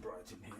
bright in here.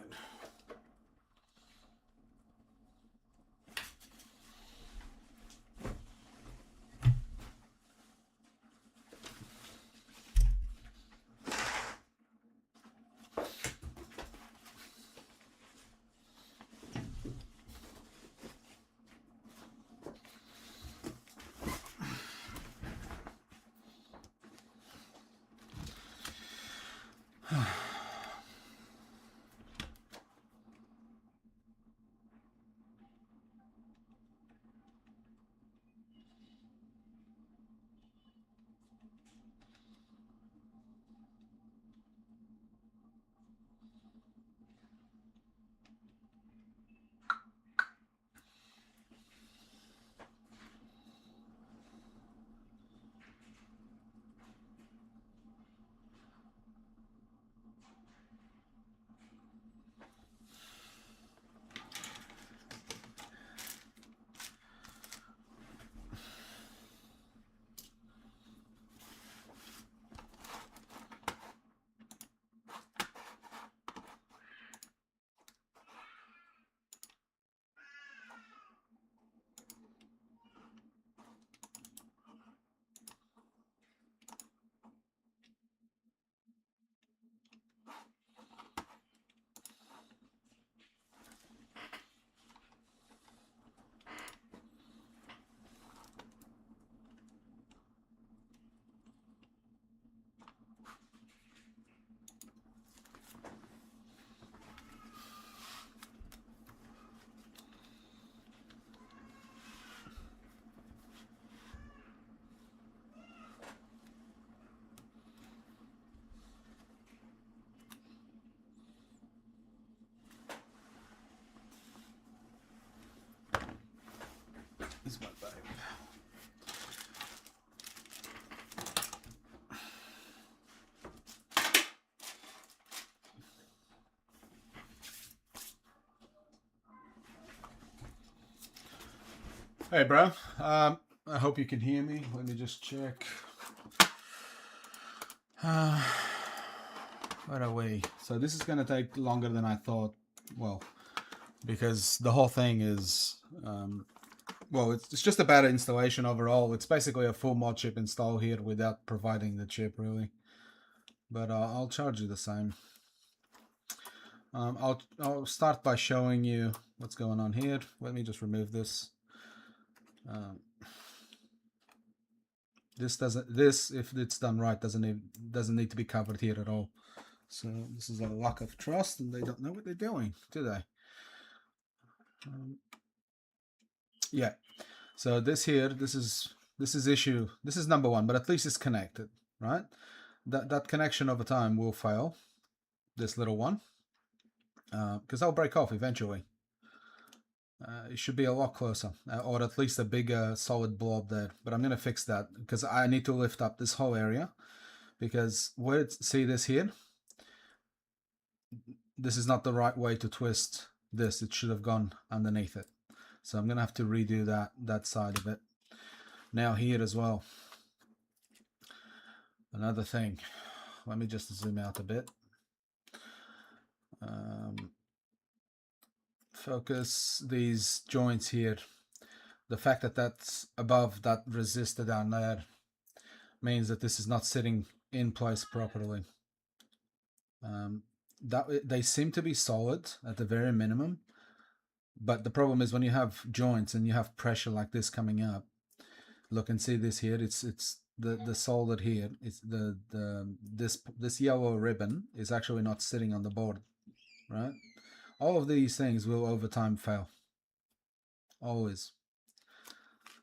This is my babe. Hey, bro. I hope you can hear me. Let me just check. Where are we? So this is going to take longer than I thought. Well, because the whole thing is, well, it's just a better installation overall. It's basically a full Modchip install here without providing the chip, really. But I'll charge you the same. I'll start by showing you what's going on here. Let me just remove this. This, if it's done right, doesn't need to be covered here at all. So this is a lack of trust, and they don't know what they're doing, do they? Yeah. So this here, this is number one, but at least it's connected, right? That connection over time will fail. This little one, because they'll break off eventually. It should be a lot closer, or at least a bigger solid blob there. But I'm going to fix that because I need to lift up this whole area, because see this here? This is not the right way to twist this. It should have gone underneath it. So I'm going to have to redo that side of it. Now here as well. Another thing. Let me just zoom out a bit. Focus these joints here. The fact that that's above that resistor down there means that this is not sitting in place properly. They seem to be solid at the very minimum, but the problem is when you have joints and you have pressure like this coming up. Look and see this here. It's the solder here. It's this yellow ribbon is actually not sitting on the board, right? All of these things will over time fail. Always.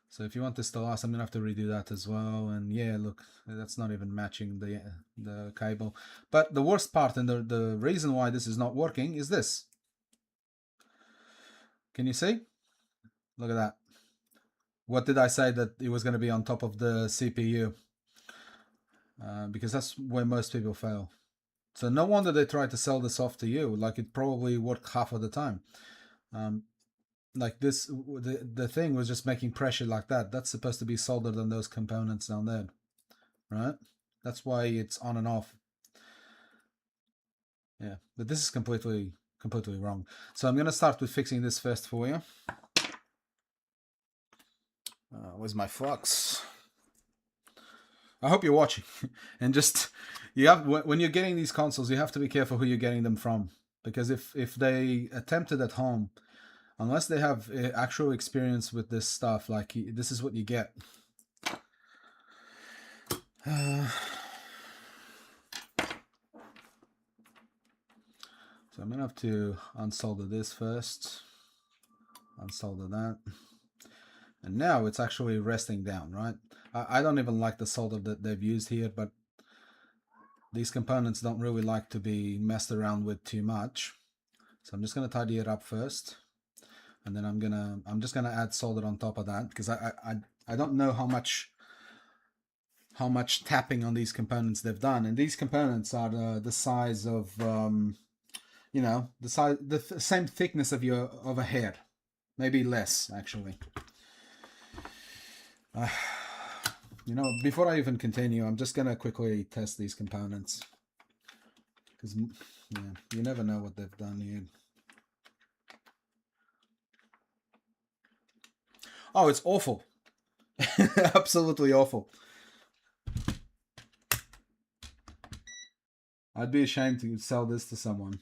So if you want this to last, I'm gonna have to redo that as well. And yeah, look, that's not even matching the cable. But the worst part and the reason why this is not working is this. Can you see? Look at that. What did I say that it was going to be on top of the CPU? Because that's where most people fail. So no wonder they try to sell this off to you. Like it probably worked half of the time. Like this, the thing was just making pressure like that. That's supposed to be soldered on those components down there, right? That's why it's on and off. Yeah, but this is completely wrong. So I'm gonna start with fixing this first for you. Where's my flux? I hope you're watching, and just you have when you're getting these consoles, you have to be careful who you're getting them from, because if they attempt it at home, unless they have actual experience with this stuff, like this is what you get. So I'm gonna have to unsolder this first, unsolder that, and now it's actually resting down, right? I don't even like the solder that they've used here, but these components don't really like to be messed around with too much. So I'm just gonna tidy it up first, and then I'm just gonna add solder on top of that, because I don't know how much tapping on these components they've done, and these components are the size of you know, the same thickness of a hair, maybe less actually. You know, before I even continue, I'm just gonna quickly test these components, because yeah, you never know what they've done here. Oh, it's awful. Absolutely awful. I'd be ashamed to sell this to someone.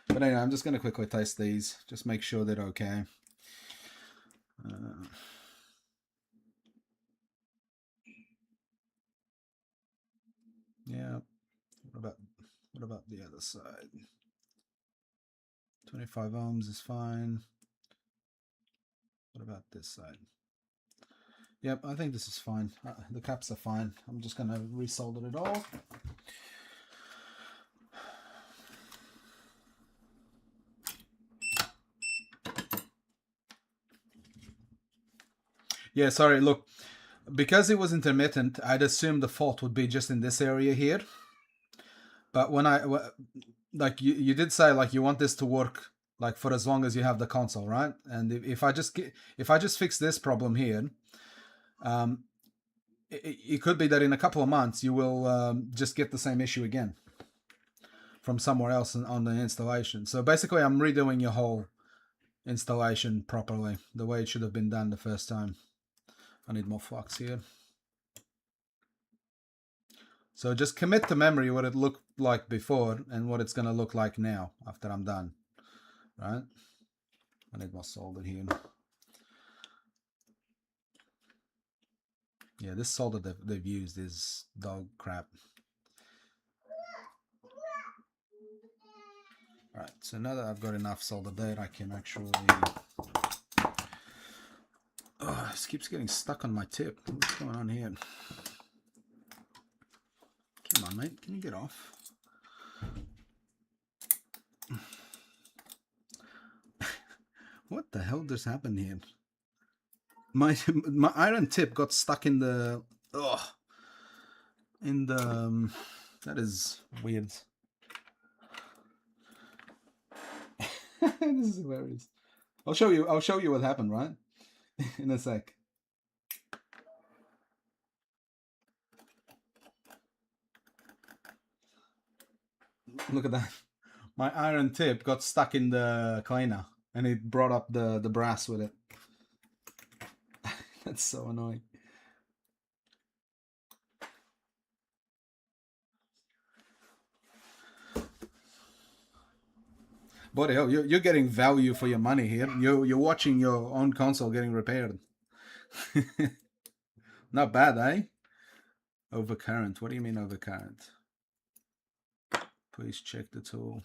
But anyway, I'm just going to quickly test these. Just make sure they're okay. Yeah. What about the other side? 25 ohms is fine. What about this side? Yep, I think this is fine. The caps are fine. I'm just going to resolder it all. Yeah, sorry, look. Because it was intermittent, I'd assume the fault would be just in this area here. But when like you did say, like, you want this to work like for as long as you have the console, right? And if I just fix this problem here, it could be that in a couple of months you will just get the same issue again from somewhere else on the installation. So basically, I'm redoing your whole installation properly, the way it should have been done the first time. I need more flux here. So just commit to memory what it looked like before and what it's going to look like now after I'm done, right? I need more solder here. Yeah, this solder that they've used is dog crap. Alright, so now that I've got enough solder there, I can actually... Oh, this keeps getting stuck on my tip. What's going on here? Come on, mate. Can you get off? What the hell just happened here? My iron tip got stuck in the... Ugh. In the... that is weird. This is hilarious. I'll show you what happened, right? In a sec. Look at that. My iron tip got stuck in the cleaner and it brought up the brass with it. That's so annoying. Bloody hell, you're getting value for your money here. You're watching your own console getting repaired. Not bad, eh? Overcurrent. What do you mean overcurrent? Please check the tool.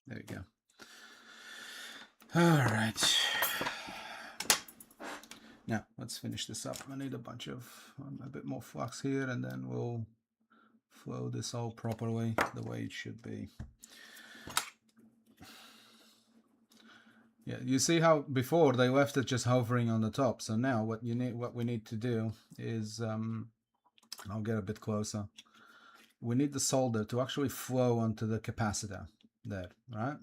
There you go. All right. Now let's finish this up. I need a bit more flux here, and then we'll flow this all properly the way it should be. Yeah, you see how before they left it just hovering on the top. So now what we need to do is, I'll get a bit closer. We need the solder to actually flow onto the capacitor there, right?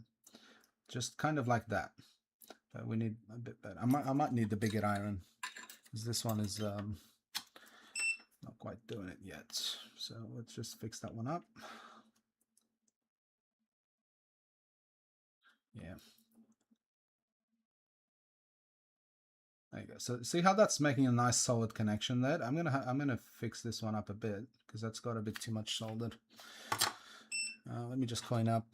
Just kind of like that. But we need a bit better. I might need the bigger iron, because this one is quite doing it yet. So let's just fix that one up. Yeah. There you go. So see how that's making a nice solid connection there? I'm gonna fix this one up a bit because that's got a bit too much soldered. Let me just clean up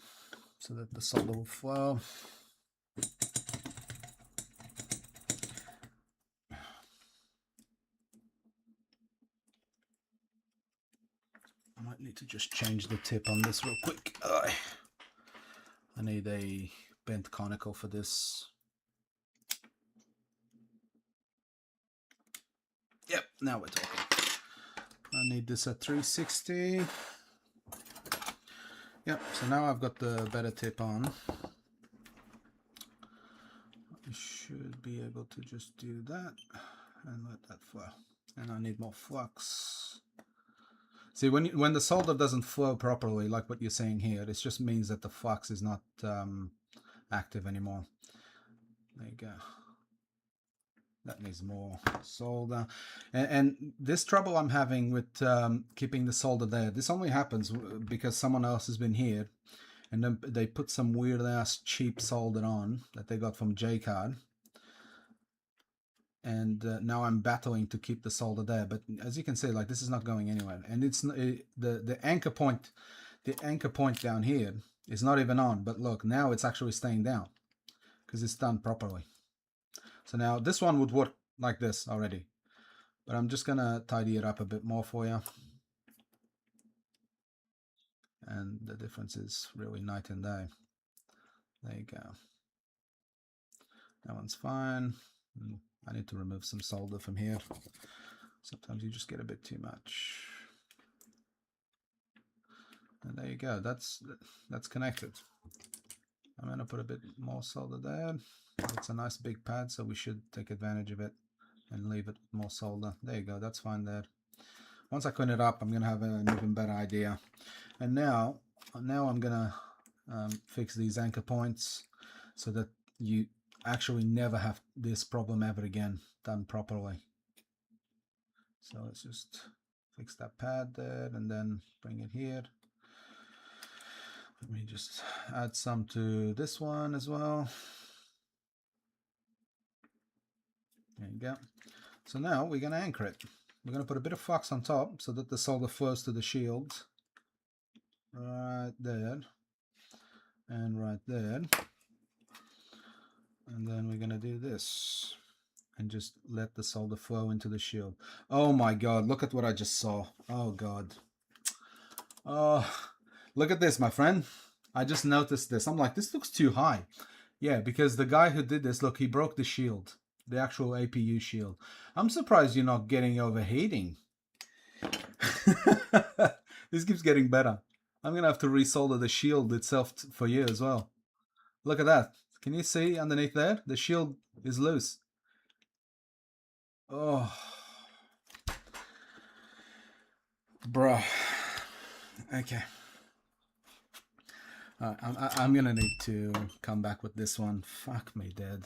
so that the solder will flow. I might need to just change the tip on this real quick. I need a bent conical for this. Yep, now we're talking. I need this at 360. Yep, so now I've got the better tip on. I should be able to just do that and let that flow. And I need more flux. See, when the solder doesn't flow properly, like what you're saying here, it just means that the flux is not active anymore. There you go. That needs more solder. And this trouble I'm having with keeping the solder there, this only happens because someone else has been here and then they put some weird ass cheap solder on that they got from J-Card. And now I'm battling to keep the solder there. But as you can see, like, this is not going anywhere. And it's the anchor point down here is not even on. But look, now it's actually staying down because it's done properly. So now this one would work like this already, but I'm just gonna tidy it up a bit more for you. And the difference is really night and day. There you go. That one's fine. I need to remove some solder from here. Sometimes you just get a bit too much. And there you go. That's connected. I'm gonna put a bit more solder there. It's a nice big pad, so we should take advantage of it and leave it more solder. There you go. That's fine there. Once I clean it up, I'm gonna have an even better idea. And now I'm gonna fix these anchor points so that you actually never have this problem ever again done properly. So let's just fix that pad there and then bring it here. Let me just add some to this one as well. There you go. So now we're going to anchor it. We're going to put a bit of flux on top so that the solder flows to the shield. Right there. And right there. And then we're going to do this. And just let the solder flow into the shield. Oh my god, look at what I just saw. Oh god. Oh, look at this, my friend. I just noticed this. I'm like, this looks too high. Yeah, because the guy who did this, look, he broke the shield. The actual APU shield. I'm surprised you're not getting overheating. This keeps getting better. I'm going to have to resolder the shield itself for you as well. Look at that. Can you see underneath there? The shield is loose. Oh. Bro. Okay. I'm going to need to come back with this one. Fuck me, dead.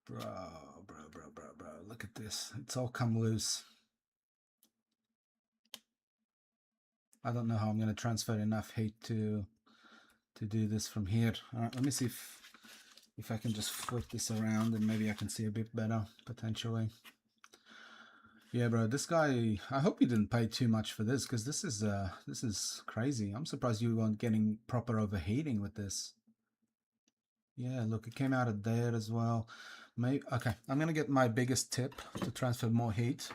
Bro. Look at this. It's all come loose. I don't know how I'm going to transfer enough heat to do this from here. All right, let me see if I can just flip this around and maybe I can see a bit better, potentially. Yeah, bro, this guy, I hope you didn't pay too much for this because this is crazy. I'm surprised you weren't getting proper overheating with this. Yeah, look, it came out of there as well. Maybe, okay, I'm going to get my biggest tip to transfer more heat.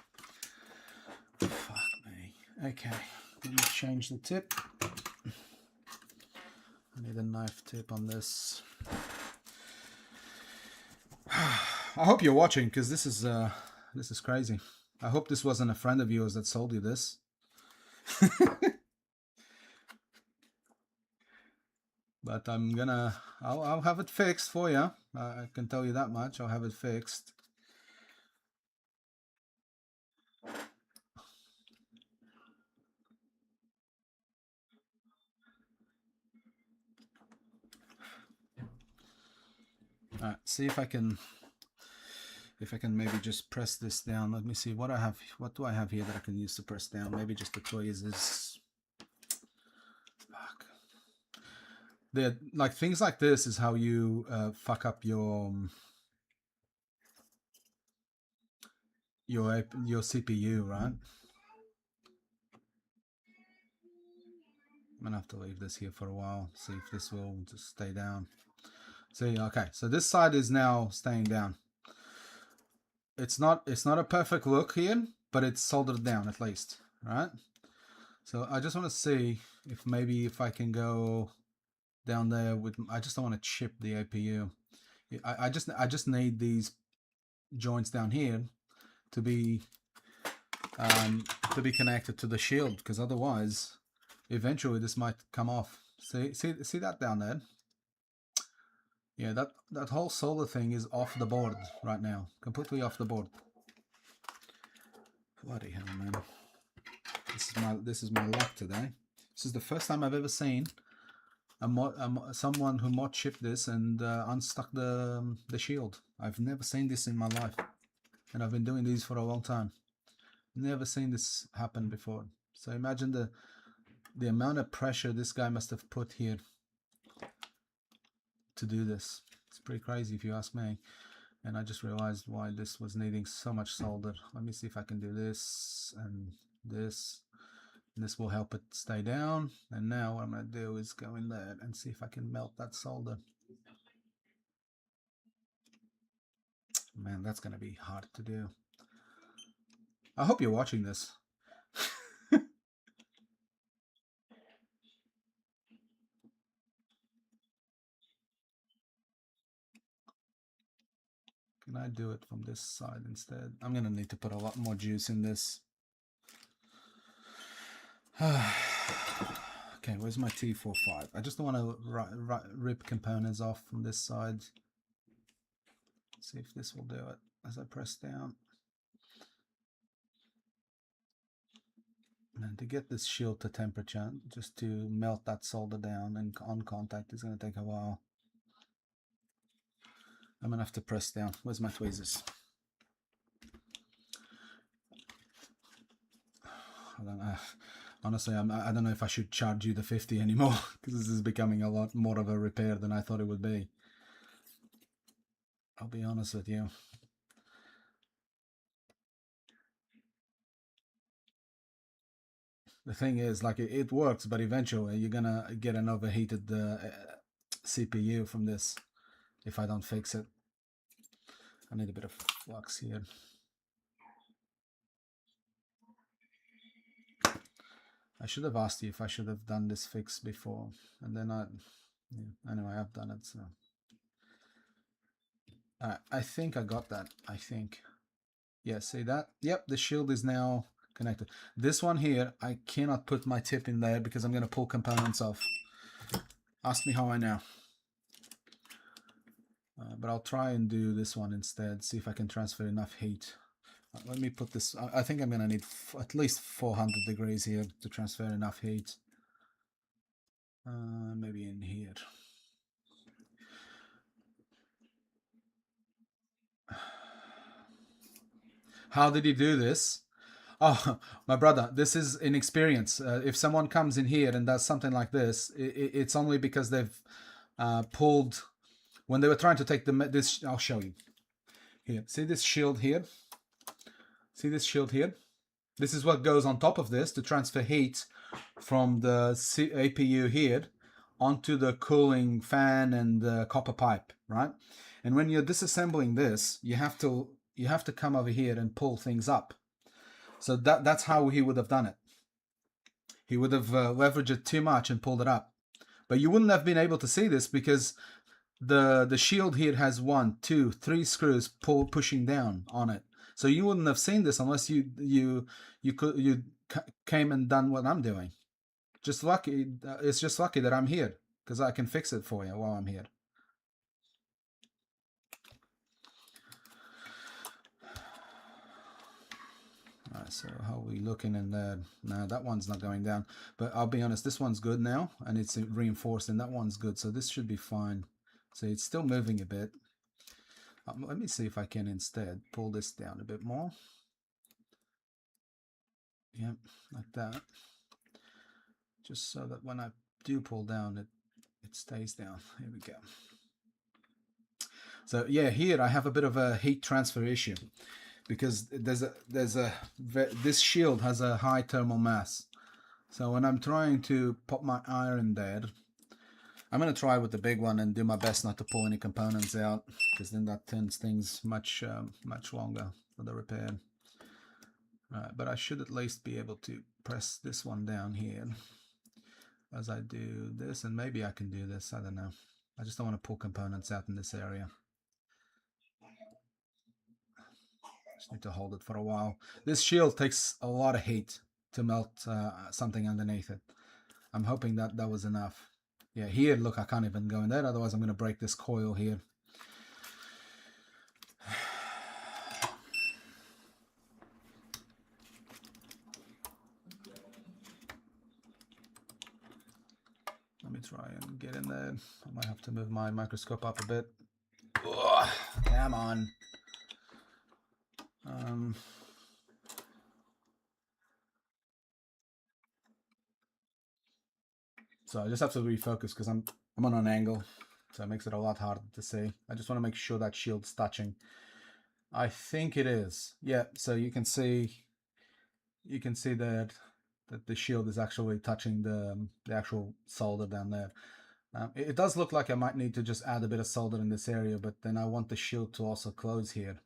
Fuck me. Okay, let me change the tip. I need a knife tip on this. I hope you're watching because this is crazy. I hope this wasn't a friend of yours that sold you this. But I'll have it fixed for you. I can tell you that much. I'll have it fixed. All right, see if I can if I can maybe just press this down. Let me see what I have. What do I have here that I can use to press down? Maybe just the tweezers. Fuck. Like things like this is how you fuck up your CPU, right? I'm gonna have to leave this here for a while, see if this will just stay down. See, okay, so this side is now staying down. It's not a perfect look here, but it's soldered down at least, right? So I just want to see if maybe if I can go down there with, I just don't want to chip the APU. I just need these joints down here to be connected to the shield, because otherwise eventually this might come off. See that down there? Yeah, that whole solder thing is off the board right now, completely off the board. Bloody hell, man! This is my luck today. This is the first time I've ever seen someone who mod chipped this and unstuck the shield. I've never seen this in my life, and I've been doing these for a long time. Never seen this happen before. So imagine the amount of pressure this guy must have put here to do this. It's pretty crazy if you ask me. And I just realized why this was needing so much solder. Let me see if I can do this and this. This will help it stay down. And now what I'm going to do is go in there and see if I can melt that solder. Man, that's going to be hard to do. I hope you're watching this. Can I do it from this side instead? I'm going to need to put a lot more juice in this. Okay, where's my T45? I just don't want to rip components off from this side. Let's see if this will do it as I press down. And to get this shield to temperature, just to melt that solder down and on contact is going to take a while. I'm going to have to press down. Where's my tweezers? I don't know. Honestly, I don't know if I should charge you the 50 anymore, because this is becoming a lot more of a repair than I thought it would be. I'll be honest with you. The thing is, like, it works, but eventually you're gonna get an overheated CPU from this if I don't fix it. I need a bit of flux here. I should have asked you if I should have done this fix before, and then yeah, anyway, I've done it, so. I think I got that, I think. Yeah, see that? Yep, the shield is now connected. This one here, I cannot put my tip in there because I'm going to pull components off. Ask me how I know. But I'll try and do this one instead, see if I can transfer enough heat. Let me put this, I think I'm going to need at least 400 degrees here to transfer enough heat. Maybe in here. How did he do this? Oh, my brother, this is inexperience. If someone comes in here and does something like this, it's only because they've pulled, when they were trying to take this, I'll show you. Here, see this shield here? See this shield here? This is what goes on top of this to transfer heat from the APU here onto the cooling fan and the copper pipe, right? And when you're disassembling this, you have to come over here and pull things up. So that's how he would have done it. He would have leveraged it too much and pulled it up. But you wouldn't have been able to see this because the shield here has 1, 2, 3 screws pushing down on it. So you wouldn't have seen this unless you came and done what I'm doing. Just lucky. It's just lucky that I'm here because I can fix it for you while I'm here. Alright, so how are we looking in there? No, that one's not going down. But I'll be honest, this one's good now, and it's reinforced, and that one's good. So this should be fine. So it's still moving a bit. Let me see if I can instead pull this down a bit more. Yep, like that. Just so that when I do pull down, it stays down. Here we go. So yeah, here I have a bit of a heat transfer issue because this shield has a high thermal mass. So when I'm trying to pop my iron there, I'm going to try with the big one and do my best not to pull any components out, because then that turns things much longer for the repair. But I should at least be able to press this one down here as I do this, and maybe I can do this, I don't know. I just don't want to pull components out in this area. Just need to hold it for a while. This shield takes a lot of heat to melt something underneath it. I'm hoping that that was enough. Yeah, here, look, I can't even go in there, otherwise I'm going to break this coil here. Let me try and get in there. I might have to move my microscope up a bit. Ugh, come on. So I just have to refocus because I'm on an angle, so it makes it a lot harder to see. I just want to make sure that shield's touching. I think it is. Yeah, so you can see that the shield is actually touching the actual solder down there. It does look like I might need to just add a bit of solder in this area, but then I want the shield to also close here.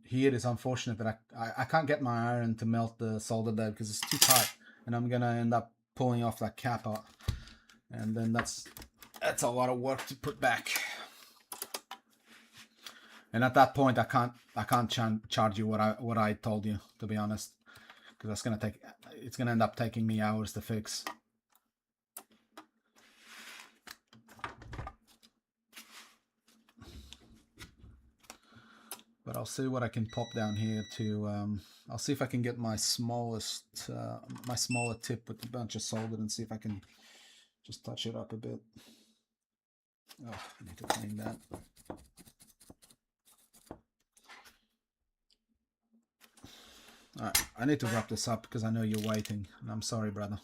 Here it is unfortunate that I can't get my iron to melt the solder there because it's too tight, and I'm gonna end up pulling off that cap out, and then that's a lot of work to put back. And at that point, I can't charge you what I told you, to be honest, because it's gonna end up taking me hours to fix. But I'll see what I can pop down here to. I'll see if I can get my smaller tip with a bunch of solder and see if I can just touch it up a bit. Oh, I need to clean that. Alright, I need to wrap this up because I know you're waiting, and I'm sorry, brother.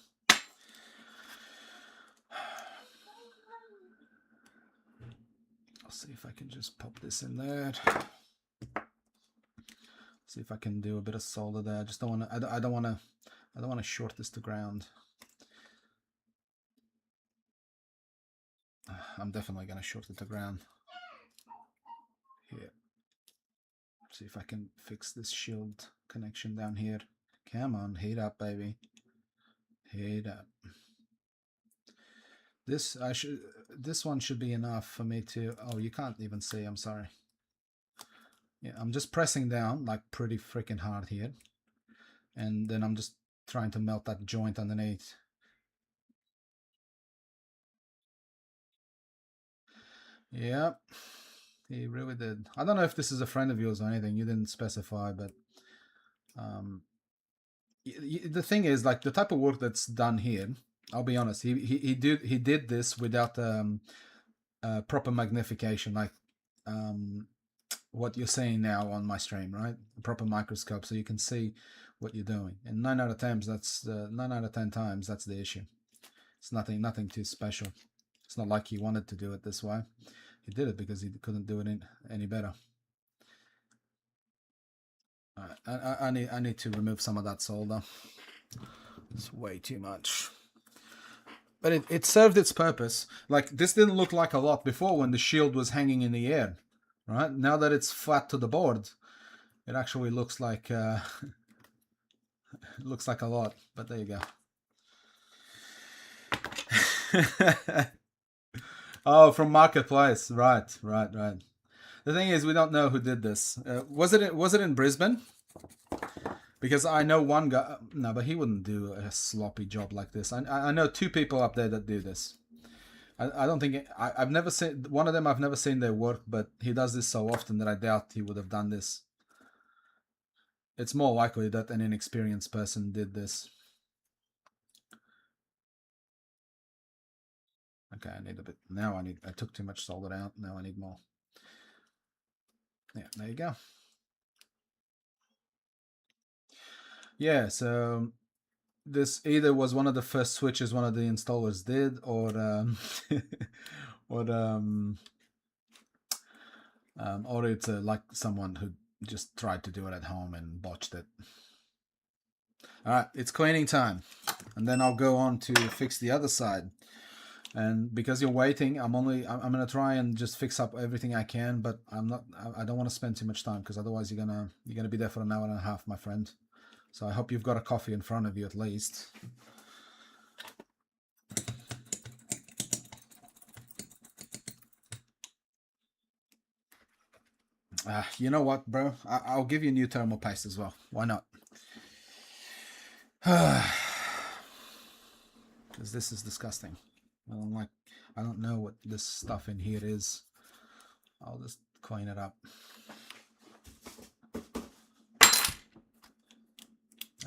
I'll see if I can just pop this in there. See if I can do a bit of solder there. I just don't want to. I don't want to short this to ground. I'm definitely going to short it to ground. Here. See if I can fix this shield connection down here. Come on, heat up, baby. Heat up. This one should be enough for me to. Oh, you can't even see. I'm sorry. Yeah, I'm just pressing down like pretty freaking hard here, and then I'm just trying to melt that joint underneath. Yep, he really did. I don't know if this is a friend of yours or anything. You didn't specify, but the thing is, like, the type of work that's done here, I'll be honest, he did this without proper magnification, like what you're seeing now on my stream, right? A proper microscope, so you can see what you're doing. And 9 out of 10 times, that's the issue. It's nothing too special. It's not like he wanted to do it this way. He did it because he couldn't do it any better. All right, I need to remove some of that solder. It's way too much. But it served its purpose. Like, this didn't look like a lot before when the shield was hanging in the air, right? Now that it's flat to the board, it actually looks like looks like a lot. But there you go. Oh, from Marketplace, right. The thing is, we don't know who did this. Was it in Brisbane? Because I know one guy. No, but he wouldn't do a sloppy job like this. I know 2 people up there that do this. I don't think I've never seen one of them. I've never seen their work, but he does this so often that I doubt he would have done this. It's more likely that an inexperienced person did this. Okay, I need a bit. Now I took too much solder out. Now I need more. Yeah, there you go. Yeah, so this either was one of the first switches one of the installers did, or it's like someone who just tried to do it at home and botched it. All right, it's cleaning time, and then I'll go on to fix the other side. And because you're waiting, I'm gonna try and just fix up everything I can, but I don't want to spend too much time, because otherwise you're gonna be there for an hour and a half, my friend. So I hope you've got a coffee in front of you at least. You know what, bro? I'll give you new thermal paste as well. Why not? Because this is disgusting. I don't know what this stuff in here is. I'll just clean it up.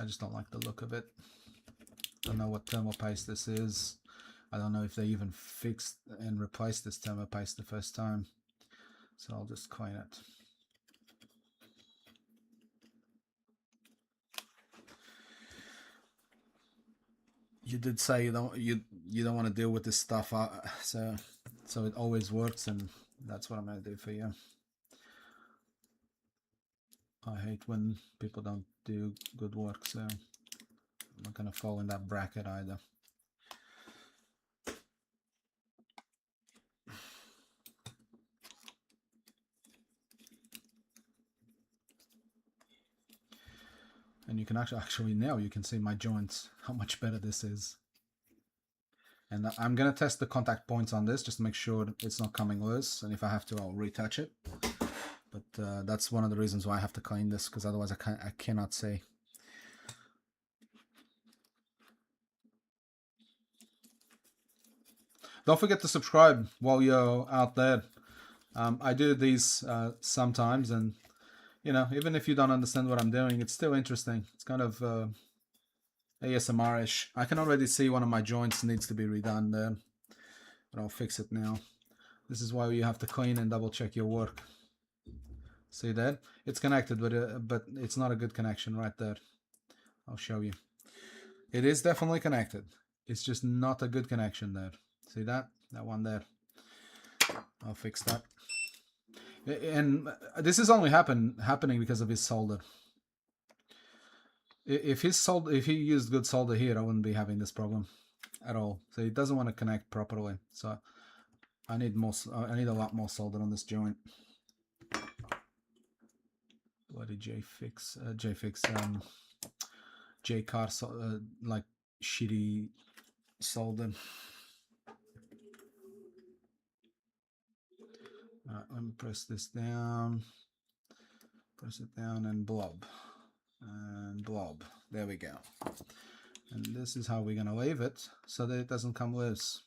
I just don't like the look of it. Don't know what thermal paste this is. I don't know if they even fixed and replaced this thermal paste the first time. So I'll just clean it. You did say you don't want to deal with this stuff, so it always works, and that's what I'm gonna do for you. I hate when people don't do good work, so I'm not gonna fall in that bracket either. And you can actually now you can see my joints, how much better this is. And I'm gonna test the contact points on this just to make sure it's not coming loose, and if I have to, I'll retouch it. But that's one of the reasons why I have to clean this, because otherwise I cannot see. Don't forget to subscribe while you're out there. I do these sometimes, and you know, even if you don't understand what I'm doing, it's still interesting. It's kind of ASMR-ish. I can already see one of my joints needs to be redone there, but I'll fix it now. This is why you have to clean and double check your work. See that? It's connected, but it's not a good connection right there. I'll show you. It is definitely connected. It's just not a good connection there. See that? That one there. I'll fix that. And this is only happening because of his solder. If he used good solder here, I wouldn't be having this problem at all. So it doesn't want to connect properly. So I need a lot more solder on this joint. Bloody J-Car, like shitty solder. Let me press this down. Press it down and blob. And blob. There we go. And this is how we're going to leave it so that it doesn't come loose.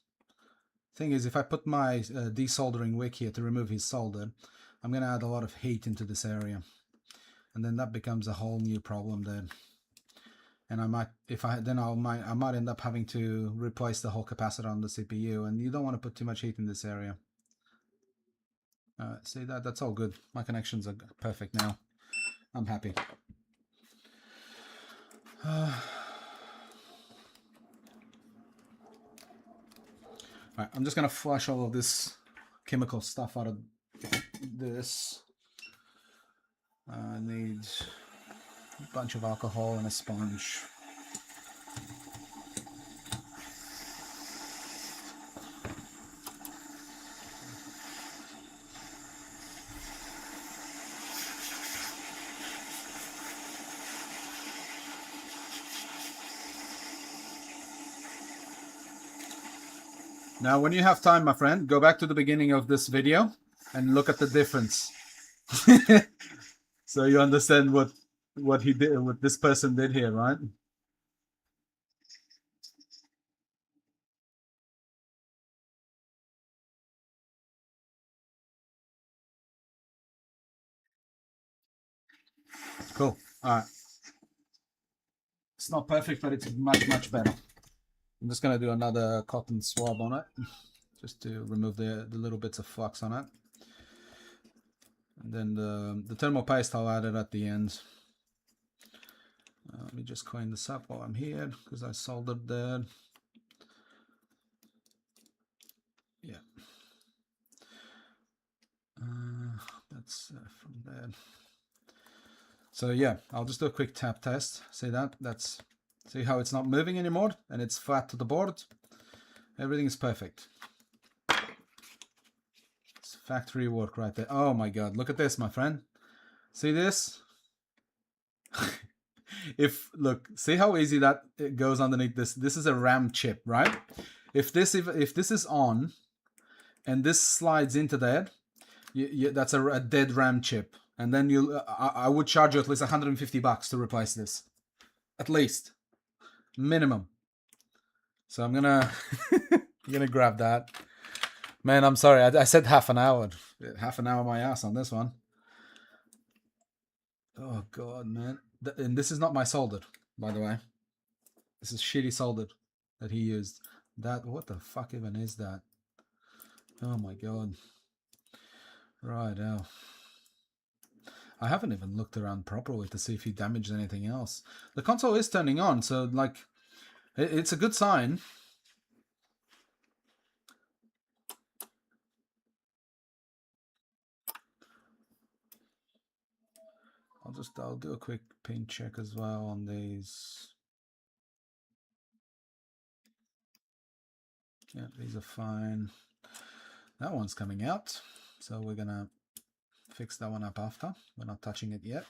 Thing is, if I put my desoldering wick here to remove his solder, I'm going to add a lot of heat into this area. And then that becomes a whole new problem there. And I might end up having to replace the whole capacitor on the CPU, and you don't want to put too much heat in this area. See that's all good. My connections are perfect now. I'm happy. Alright, I'm just gonna flush all of this chemical stuff out of this. I need a bunch of alcohol and a sponge. Now, when you have time, my friend, go back to the beginning of this video and look at the difference. So you understand what he did, what this person did here, right? Cool. All right. It's not perfect, but it's much better. I'm just gonna do another cotton swab on it, just to remove the little bits of flux on it. And then the thermal paste I'll add it at the end. Let me just clean this up while I'm here because I soldered there. Yeah. That's from there. So yeah, I'll just do a quick tap test. See that? See how it's not moving anymore and it's flat to the board. Everything is perfect. It's factory work right there. Oh my god, look at this, my friend. See this? Look, see how easy that it goes underneath this. This is a RAM chip, right? If this is on and this slides into there, that's a dead RAM chip. And then I would charge you at least $150 to replace this, at least, minimum. So I'm gonna grab that. Man, I'm sorry. I said half an hour. Half an hour my ass on this one. Oh god, man. And this is not my soldered, by the way. This is shitty soldered that he used. What the fuck even is that? Oh my god. Right now. I haven't even looked around properly to see if he damaged anything else. The console is turning on, so like, it's a good sign. I'll do a quick pin check as well on these. Yeah, these are fine. That one's coming out, so we're gonna fix that one up after. We're not touching it yet.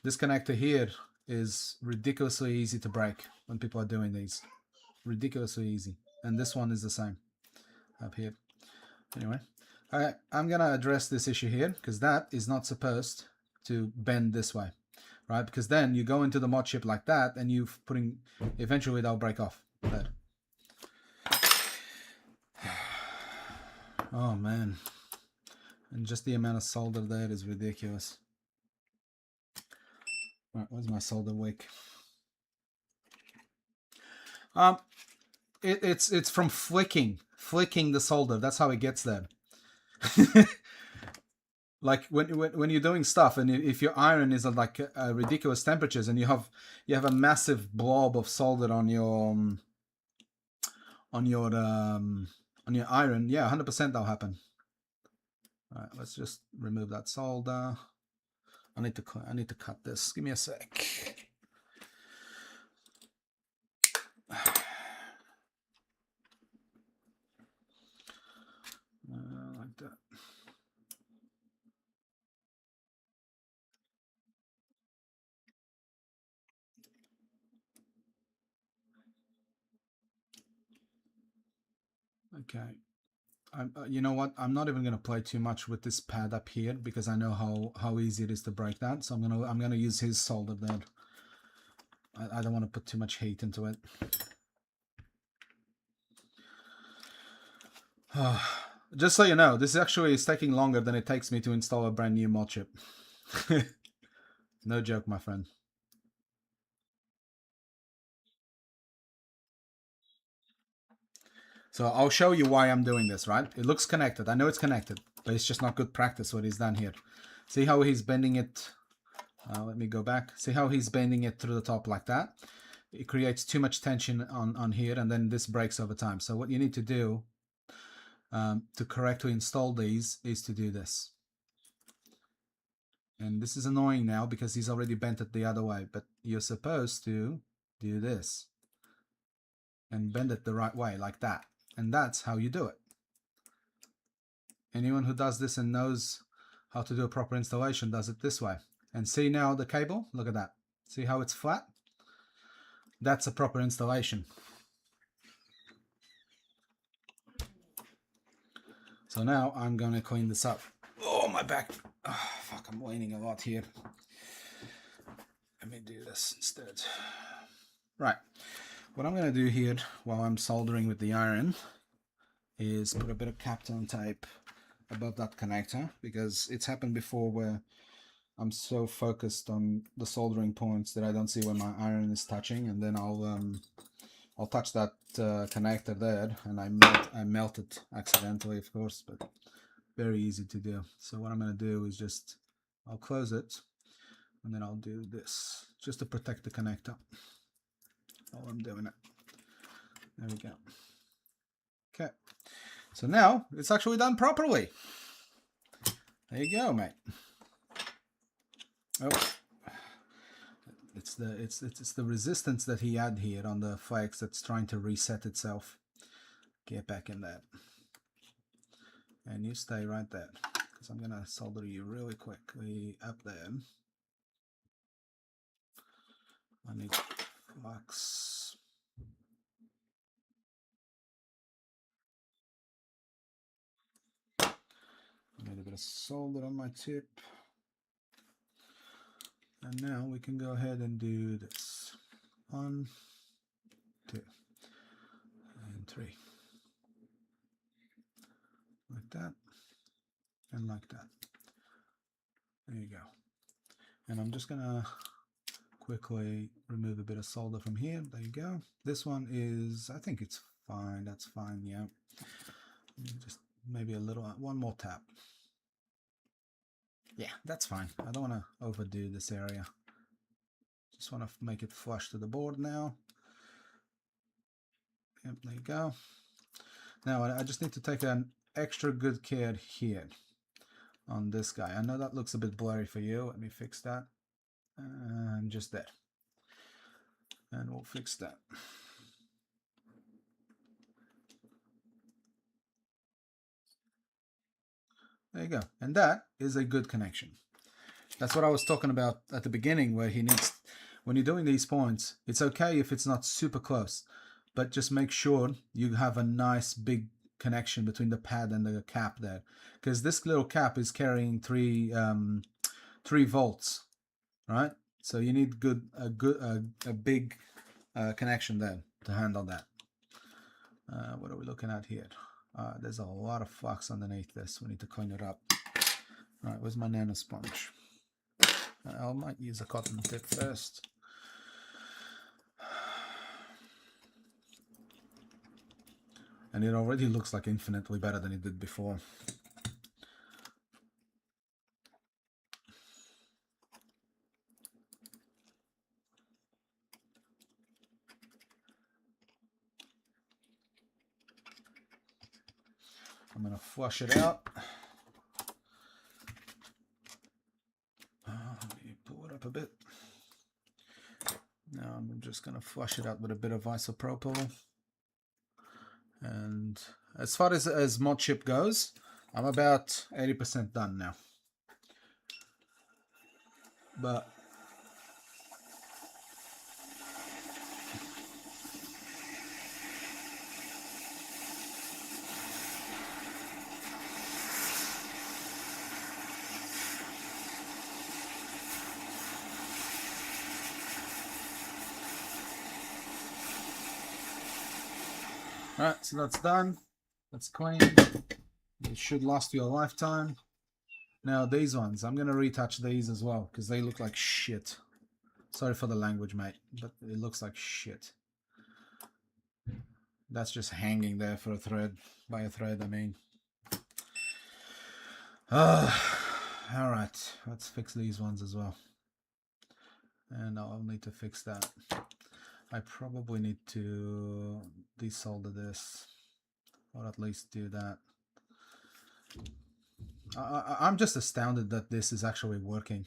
This connector here is ridiculously easy to break when people are doing these. Ridiculously easy. And this one is the same up here. Anyway, I'm gonna address this issue here because that is not supposed to bend this way, right? Because then you go into the Modchip like that and eventually they'll break off there. Oh man, and just the amount of solder there is ridiculous. All right, where's my solder wick? It's from flicking the solder. That's how it gets there. Like when you're doing stuff, and if your iron is at like ridiculous temperatures, and you have a massive blob of solder on your iron, yeah, 100% that'll happen. All right, let's just remove that solder. I need to cut this. Give me a sec. Like that. Okay. You know what? I'm not even going to play too much with this pad up here because I know how easy it is to break that. So I'm gonna use his solder there. I don't want to put too much heat into it. Just so you know, this actually is taking longer than it takes me to install a brand new Modchip. No joke, my friend. So I'll show you why I'm doing this, right? It looks connected. I know it's connected, but it's just not good practice what he's done here. See how he's bending it? Let me go back. See how he's bending it through the top like that? It creates too much tension on here, and then this breaks over time. So what you need to do to correctly install these is to do this. And this is annoying now because he's already bent it the other way, but you're supposed to do this and bend it the right way like that. And that's how you do it. Anyone who does this and knows how to do a proper installation does it this way. And see now the cable? Look at that. See how it's flat? That's a proper installation. So now I'm going to clean this up. Oh, my back. Oh, fuck, I'm leaning a lot here. Let me do this instead. Right. What I'm going to do here while I'm soldering with the iron is put a bit of Kapton tape above that connector, because it's happened before where I'm so focused on the soldering points that I don't see where my iron is touching, and then I'll touch that connector there and I melt it accidentally, of course, but very easy to do. So what I'm going to do is just, I'll close it, and then I'll do this, just to protect the connector while I'm doing it. There we go. Okay, so now it's actually done properly. There you go, mate. Oh, it's the resistance that he had here on the flex that's trying to reset itself. Get back in there, and you stay right there, because I'm gonna solder you really quickly up there. I need flux. I need a bit of solder on my tip. And now we can go ahead and do this. 1, 2, and 3. Like that, and like that. There you go. And I'm just gonna quickly remove a bit of solder from here. There you go. This one is, I think it's fine. That's fine, yeah. Just maybe a little, one more tap. Yeah, that's fine. I don't want to overdo this area. Just want to make it flush to the board now. Yep, there you go. Now I just need to take an extra good care here on this guy. I know that looks a bit blurry for you. Let me fix that. And just there. And we'll fix that. There you go. And that is a good connection. That's what I was talking about at the beginning, where he needs, when you're doing these points, it's okay if it's not super close, but just make sure you have a nice big connection between the pad and the cap there, because this little cap is carrying 3 volts, right? So you need a big connection there to handle that. What are we looking at here? There's a lot of flux underneath this. We need to clean it up. All right, where's my nano sponge? I might use a cotton tip first. And it already looks like infinitely better than it did before. I'm going to flush it out. Let me pull it up a bit. Now I'm just going to flush it out with a bit of isopropyl. And as far as Modchip goes, I'm about 80% done now. But alright, so that's done. That's clean. It should last you a lifetime. Now these ones, I'm going to retouch these as well, because they look like shit. Sorry for the language, mate, but it looks like shit. That's just hanging there for a thread, by a thread, I mean. Alright, let's fix these ones as well. And I'll need to fix that. I probably need to desolder this, or at least do that. I'm just astounded that this is actually working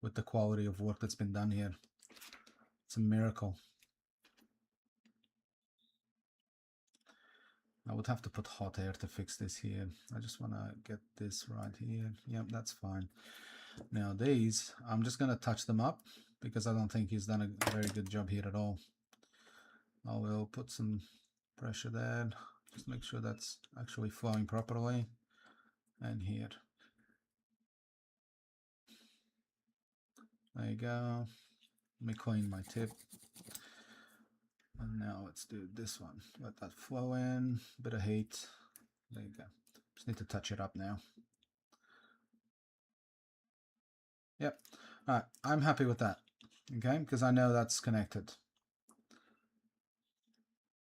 with the quality of work that's been done here. It's a miracle. I would have to put hot air to fix this here. I just want to get this right here. Yep, that's fine. Now these, I'm just going to touch them up, because I don't think he's done a very good job here at all. I will put some pressure there. Just make sure that's actually flowing properly. And here. There you go. Let me clean my tip. And now let's do this one. Let that flow in. Bit of heat. There you go. Just need to touch it up now. Yep. Alright, I'm happy with that. Okay, because I know that's connected.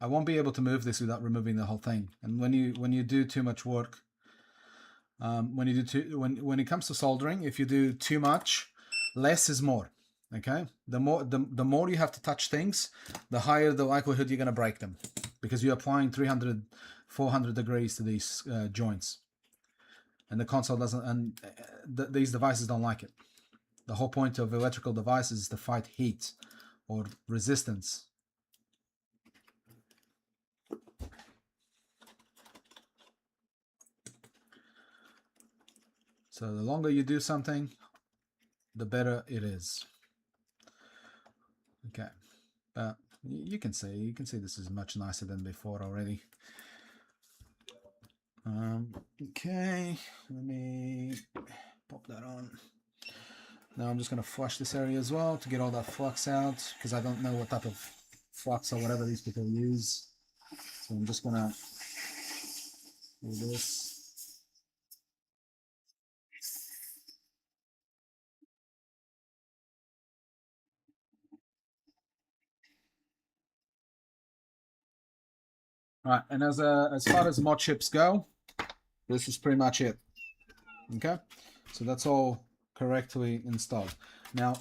I won't be able to move this without removing the whole thing. And when you do too much work, When you do when it comes to soldering, if you do too much, less is more. Okay, the more you have to touch things, the higher the likelihood you're going to break them, because you're applying 300, 400 degrees to these joints, and the console doesn't, and these devices don't like it. The whole point of electrical devices is to fight heat or resistance. So the longer you do something, the better it is. Okay, but you can see this is much nicer than before already. Okay, let me pop that on. Now I'm just going to flush this area as well to get all that flux out, because I don't know what type of flux or whatever these people use. So I'm just going to do this. All right, and as far as Modchips go, this is pretty much it. Okay, so that's all correctly installed. Now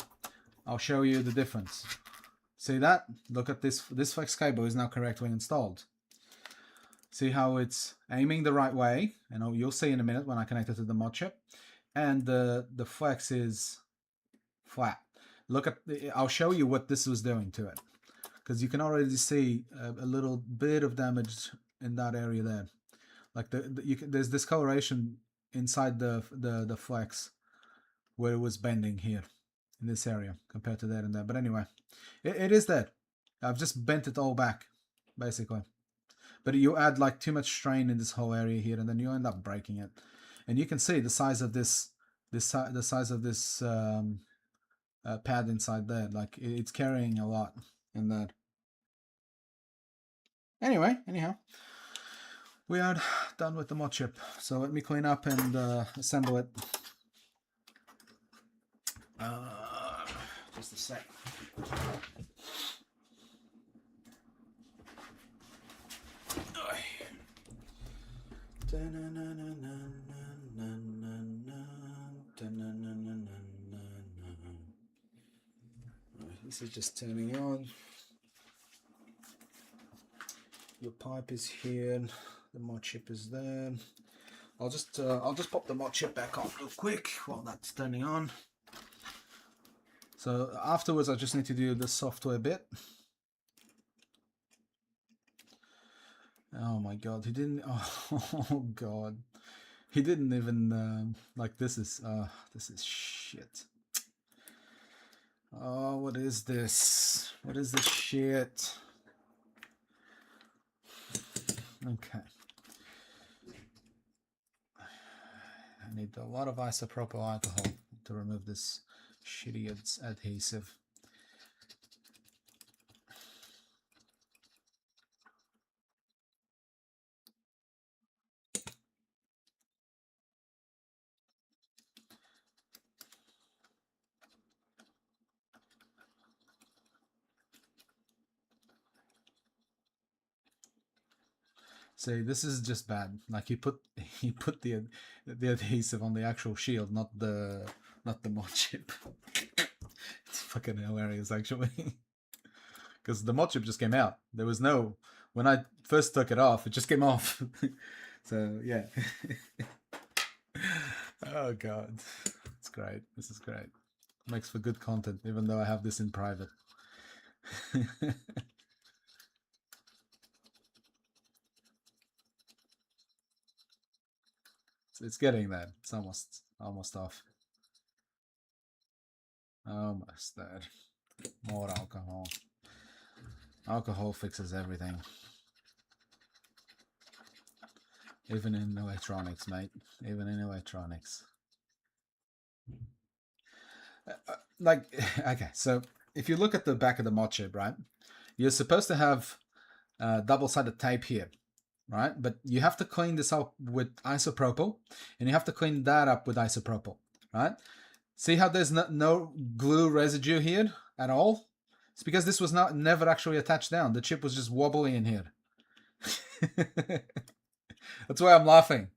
I'll show you the difference. See that? Look at this. This flex cable is now correctly installed. See how it's aiming the right way, and you'll see in a minute when I connect it to the Modchip. And the flex is flat. Look at I'll show you what this was doing to it, because you can already see a little bit of damage in that area there. Like there's discoloration inside the flex where it was bending here in this area compared to that and that. But anyway, it is there. I've just bent it all back basically. But you add like too much strain in this whole area here, and then you end up breaking it. And you can see the size of the size of this pad inside there. Like it's carrying a lot in that. Anyhow, we are done with the Modchip. So let me clean up and assemble it. Just a sec. This is just turning on. Your pipe is here. The Modchip is there. I'll just pop the Modchip back on real quick while that's turning on. So afterwards, I just need to do the software bit. Oh my god, he didn't. Oh god, he didn't even like this is shit. Oh, what is this? What is this shit? Okay. I need a lot of isopropyl alcohol to remove this shitty adhesive. See, this is just bad. Like he put the adhesive on the actual shield, not the Modchip. It's fucking hilarious, actually. Because the Modchip just came out. There was no, when I first took it off, it just came off. So yeah. Oh god, it's great. This is great. Makes for good content, even though I have this in private. It's getting there. It's almost off. Almost there. More alcohol. Alcohol fixes everything. Even in electronics, mate. Even in electronics. Like, okay, so if you look at the back of the Modchip, right? You're supposed to have double-sided tape here, right? But you have to clean this up with isopropyl, and you have to clean that up with isopropyl, right? See how there's no glue residue here at all? It's because this was never actually attached down. The chip was just wobbly in here. That's why I'm laughing.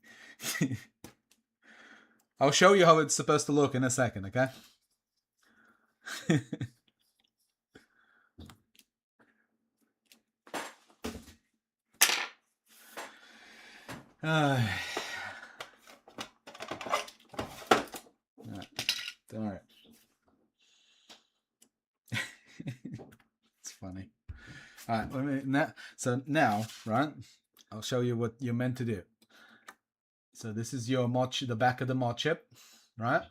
I'll show you how it's supposed to look in a second, okay? All right. It's funny. All right. So now, right? I'll show you what you're meant to do. So this is your the back of the Modchip, right?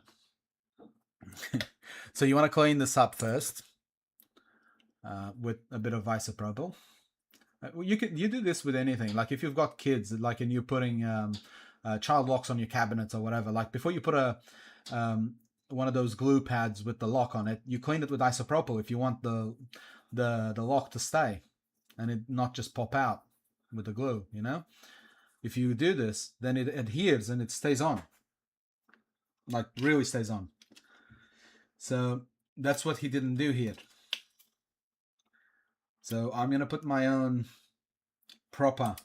So you want to clean this up first with a bit of isopropyl. You do this with anything. Like if you've got kids, like and you're putting child locks on your cabinets or whatever. Like before you put a one of those glue pads with the lock on it, you clean it with isopropyl if you want the lock to stay and it not just pop out with the glue. You know, if you do this, then it adheres and it stays on, like really stays on. So that's what he didn't do here. So I'm gonna put my own proper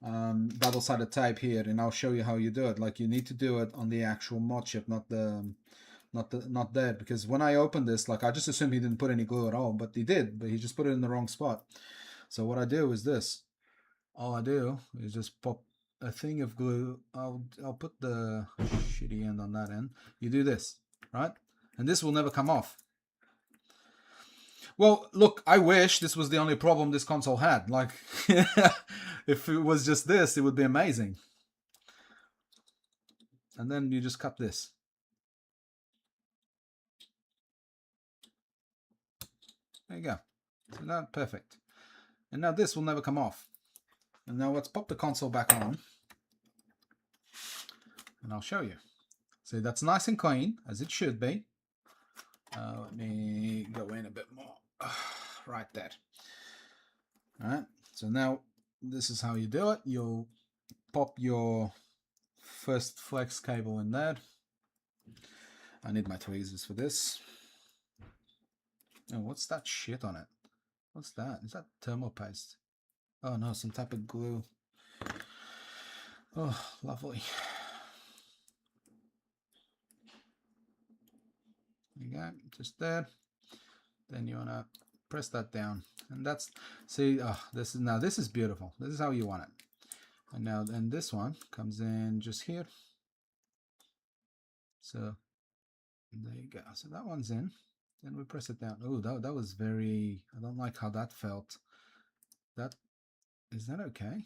double-sided tape here, and I'll show you how you do it. Like you need to do it on the actual Modchip, not there, because when I opened this, like I just assumed he didn't put any glue at all, but he did, but he just put it in the wrong spot. So what I do is this. All I do is just pop a thing of glue. I'll put the shitty end on that end. You do this, right? And this will never come off. Well, look, I wish this was the only problem this console had. Like, if it was just this, it would be amazing. And then you just cut this. There you go. So now, perfect. And now this will never come off. And now let's pop the console back on. And I'll show you. See, that's nice and clean, as it should be. Let me go in a bit more. Right there. Alright, so now this is how you do it. You'll pop your first flex cable in there. I need my tweezers for this. Oh, what's that shit on it? What's that? Is that thermal paste? Oh no, some type of glue. Oh, lovely. There you go, just there. Then you wanna press that down, and that's, see, this is beautiful. This is how you want it. And now then this one comes in just here. So there you go. So that one's in. Then we press it down. Oh, that was very, I don't like how that felt. Is that okay?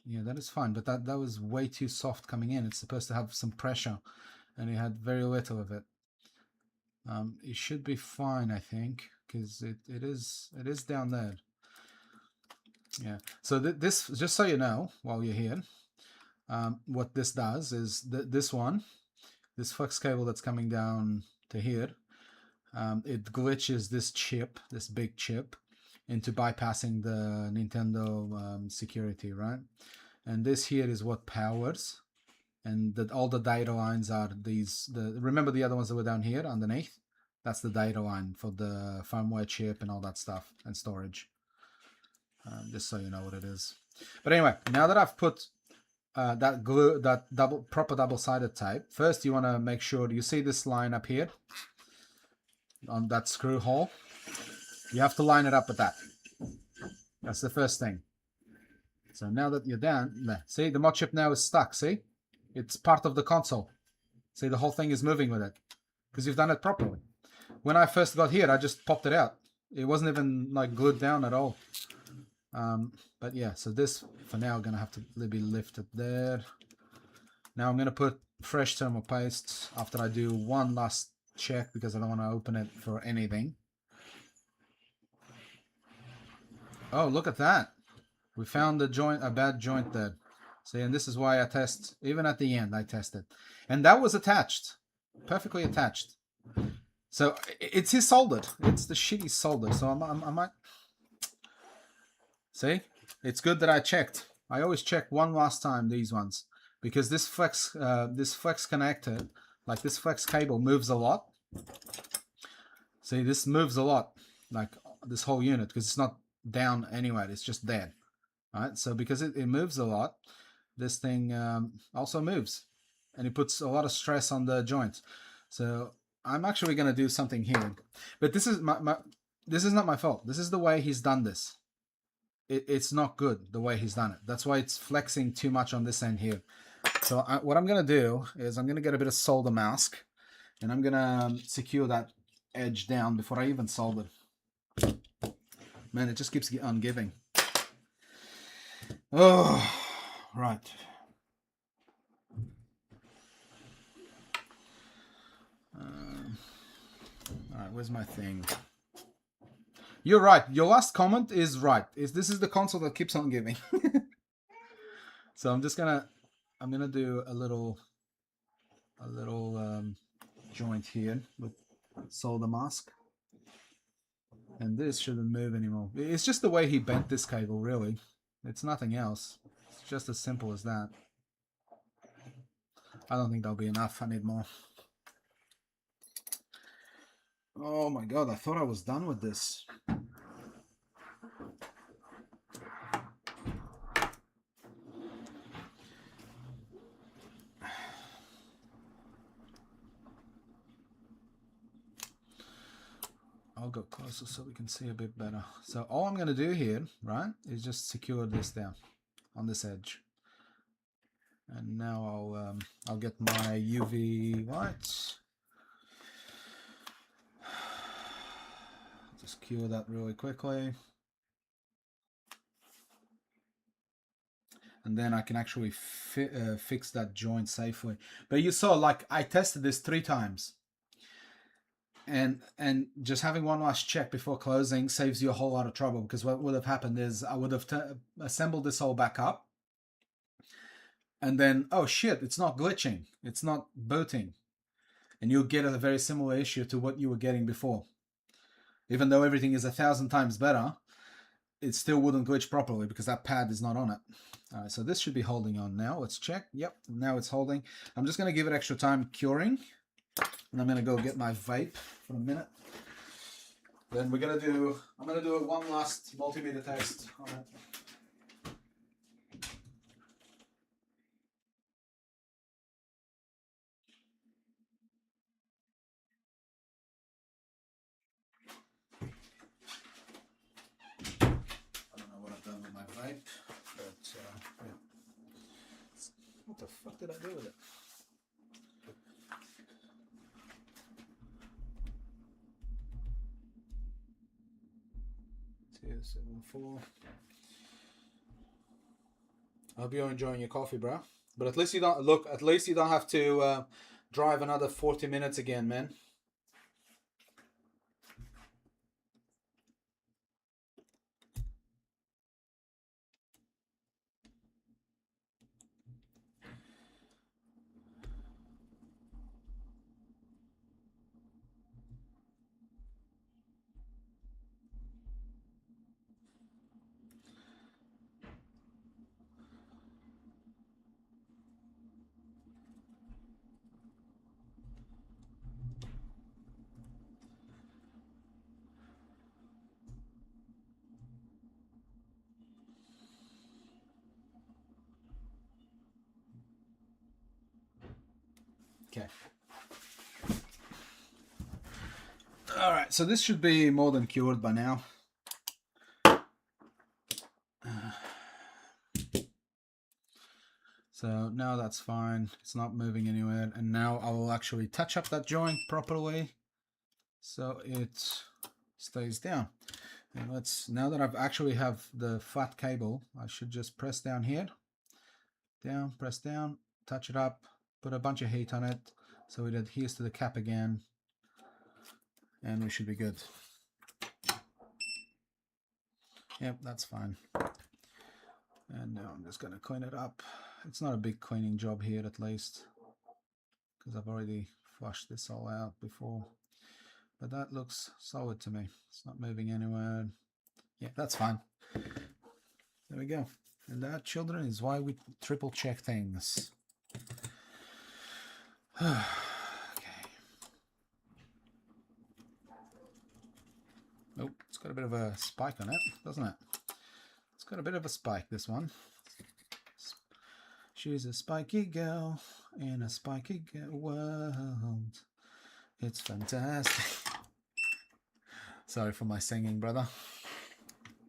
Yeah, that is fine, but that was way too soft coming in. It's supposed to have some pressure, and it had very little of it. It should be fine, I think, because it is down there. Yeah. So this, just so you know, while you're here, what this does is this flex cable that's coming down to here, it glitches this big chip, into bypassing the Nintendo security, right? And this here is what powers, and all the data lines are these. Remember the other ones that were down here underneath? That's the data line for the firmware chip and all that stuff, and storage. Just so you know what it is. But anyway, now that I've put that glue, that proper double-sided tape, first you want to make sure you see this line up here on that screw hole. You have to line it up with that. That's the first thing. So now that you're down, see, the Modchip now is stuck. See, it's part of the console. See, the whole thing is moving with it because you've done it properly. When I first got here, I just popped it out. It wasn't even like glued down at all. But yeah, so this for now gonna have to be lifted there. Now I'm gonna put fresh thermal paste after I do one last check because I don't want to open it for anything. Oh, look at that. We found a bad joint there. See, and this is why I test, even at the end, I tested. And that was attached. Perfectly attached. So, it's his soldered. It's the shitty solder. So, I might... See? It's good that I checked. I always check one last time, these ones. Because this flex connector, like this flex cable, moves a lot. See, this moves a lot. Like, this whole unit. Because it's not down anyway, it's just there. Right? So because it moves a lot, this thing also moves. and it puts a lot of stress on the joint. So I'm actually going to do something here, but this is this is not my fault. This is the way he's done this. It's not good the way he's done it. That's why it's flexing too much on this end here. So what I'm going to do is I'm going to get a bit of solder mask, and I'm going to secure that edge down before I even solder. Man, it just keeps on giving. Oh, right. All right, where's my thing? You're right. Your last comment is right. This is the console that keeps on giving. So I'm gonna do a little joint here with solder mask, and this shouldn't move anymore. It's just the way he bent this cable, really. It's nothing else. It's just as simple as that. I don't think that'll be enough. I need more. Oh my god, I thought I was done with this. I'll go closer so we can see a bit better. So all I'm going to do here, right, is just secure this down on this edge. And now I'll get my UV lights. Just cure that really quickly. And then I can actually fix that joint safely. But you saw, like, I tested this 3 times. And just having one last check before closing saves you a whole lot of trouble, because what would have happened is I would have assembled this all back up, and then, oh shit, it's not glitching, it's not booting, and you'll get a very similar issue to what you were getting before. Even though everything is 1,000 times better, it still wouldn't glitch properly because that pad is not on it. All right, so this should be holding on now. Let's check. Yep, now it's holding. I'm just going to give it extra time curing. And I'm going to go get my vape for a minute. Then I'm going to do one last multimeter test on it. I don't know what I've done with my vape, but yeah. What the fuck did I do with it? 274. I hope you're enjoying your coffee, bro. But at least you don't look. At least you don't have to drive another 40 minutes again, man. Okay. All right, so this should be more than cured by now. So now that's fine. It's not moving anywhere. And now I will actually touch up that joint properly so it stays down. And now that I've actually have the flat cable, I should just press down here. Down, press down, touch it up, put a bunch of heat on it so it adheres to the cap again. And we should be good. Yep, that's fine. And now I'm just going to clean it up. It's not a big cleaning job here, at least, because I've already flushed this all out before. But that looks solid to me. It's not moving anywhere. Yeah, that's fine. There we go. And that, children, is why we triple check things. Okay. Oh, it's got a bit of a spike on it, doesn't it? It's got a bit of a spike, this one. She's a spiky girl in a spiky world. It's fantastic. Sorry for my singing, brother.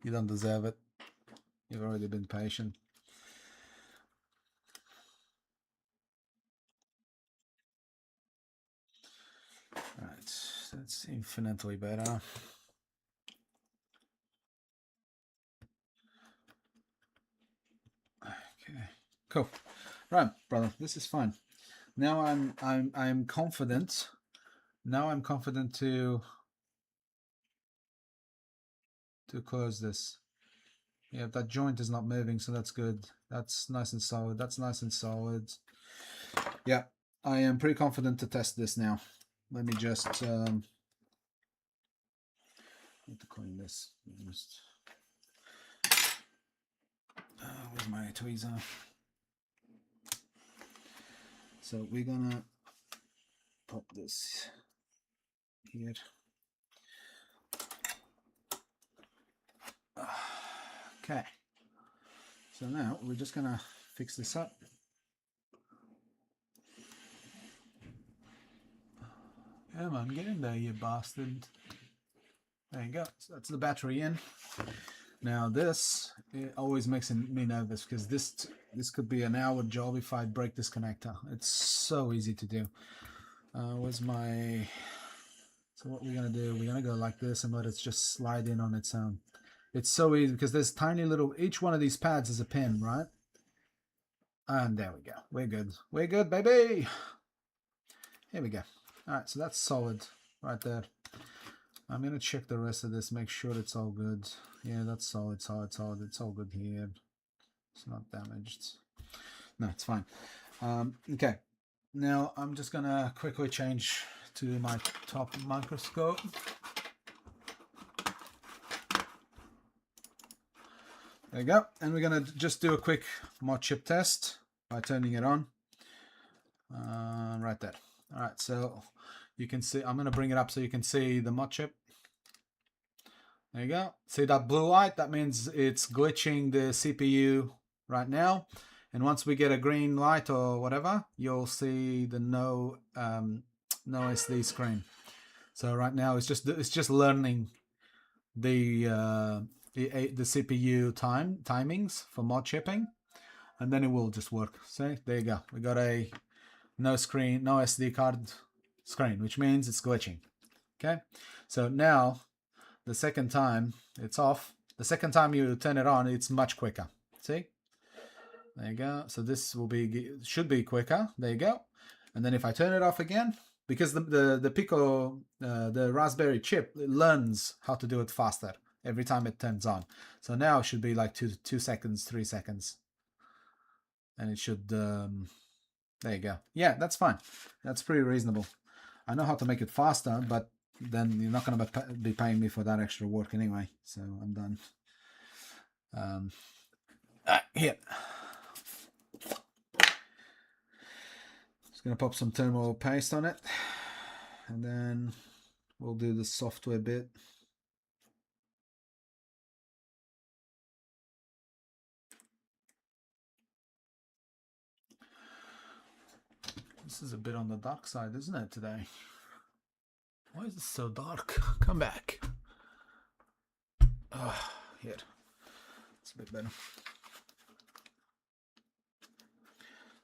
You don't deserve it. You've already been patient. Right, that's infinitely better. Okay, cool. Right, brother, this is fine. Now I'm confident. Now I'm confident to close this. Yeah, that joint is not moving, so that's good. That's nice and solid. That's nice and solid. Yeah, I am pretty confident to test this now. Let me just need to clean this. Just where's my tweezer? So we're gonna pop this here. Okay. So now we're just gonna fix this up. Come on, get in there, you bastard. There you go. So that's the battery in. Now this, it always makes me nervous because this could be an hour job if I break this connector. It's so easy to do. Where's my... So what we're gonna do, we're gonna go like this and let it just slide in on its own. It's so easy because there's tiny little, each one of these pads is a pin, right? And there we go. We're good. We're good, baby. Here we go. All right, so that's solid right there. I'm gonna check the rest of this, make sure it's all good. Yeah, that's solid, solid, solid. It's all good here. It's not damaged. No, it's fine. Okay, now I'm just gonna quickly change to my top microscope. There you go. And we're gonna just do a quick Modchip test by turning it on. Right there. All right, so you can see, I'm gonna bring it up so you can see the Modchip. There you go. See that blue light? That means it's glitching the CPU right now. And once we get a green light or whatever, you'll see the no SD screen. So right now it's just learning the CPU timings for mod chipping, and then it will just work. See, there you go. We got a no SD card screen, which means it's glitching. Okay, so now the second time it's off. The second time you turn it on, it's much quicker. See? There you go. So this should be quicker. There you go. And then if I turn it off again, because the Pico, the Raspberry chip, it learns how to do it faster every time it turns on. So now it should be like 2 seconds, 3 seconds. And it should, there you go. Yeah, that's fine. That's pretty reasonable. I know how to make it faster, but then you're not going to be paying me for that extra work anyway. So I'm done. Here. Just going to pop some thermal paste on it. And then we'll do the software bit. This is a bit on the dark side, isn't it, today? Why is it so dark? Come back. Oh, here. It's a bit better.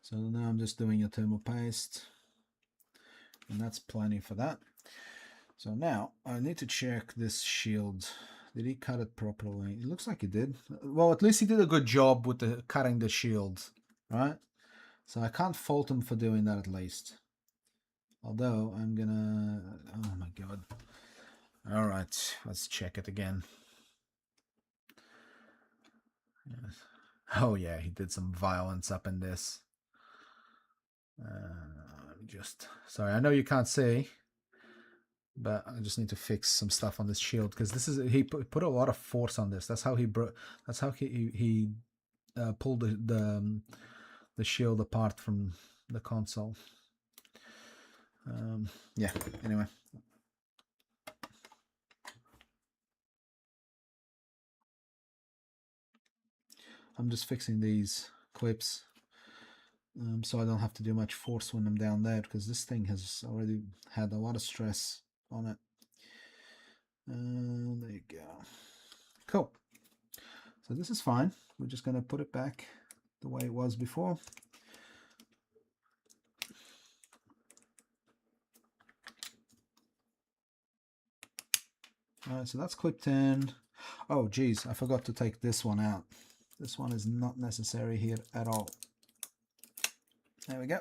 So now I'm just doing a thermal paste. And that's plenty for that. So now I need to check this shield. Did he cut it properly? It looks like he did. Well, at least he did a good job with cutting the shield, right? So I can't fault him for doing that at least. Although I'm gonna... Oh my god. All right, let's check it again. Yes. Oh yeah, he did some violence up in this. Sorry, I know you can't see, but I just need to fix some stuff on this shield because this is he put a lot of force on this. That's how he pulled the shield apart from the console. Yeah. Anyway. I'm just fixing these clips. so I don't have to do much force when I'm down there, because this thing has already had a lot of stress on it. There you go. Cool. So this is fine. We're just going to put it back the way it was before. Alright, so that's clipped in. Oh geez, I forgot to take this one out. This one is not necessary here at all. There we go.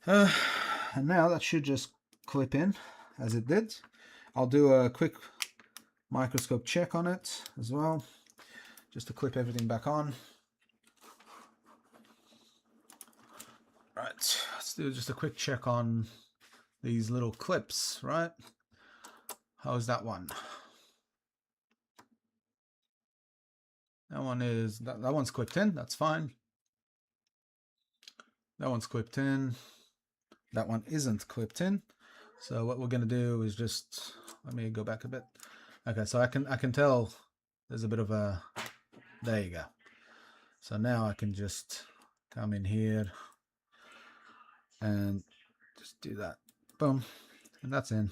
And now that should just clip in as it did. I'll do a quick microscope check on it as well, just to clip everything back on. Right, let's do just a quick check on these little clips, right? How's that one? That one is, that one's clipped in, that's fine. That one's clipped in. That one isn't clipped in. So what we're gonna do is just, let me go back a bit. Okay, so I can tell there's a bit of a, there you go. So now I can just come in here and just do that. Boom, and that's in.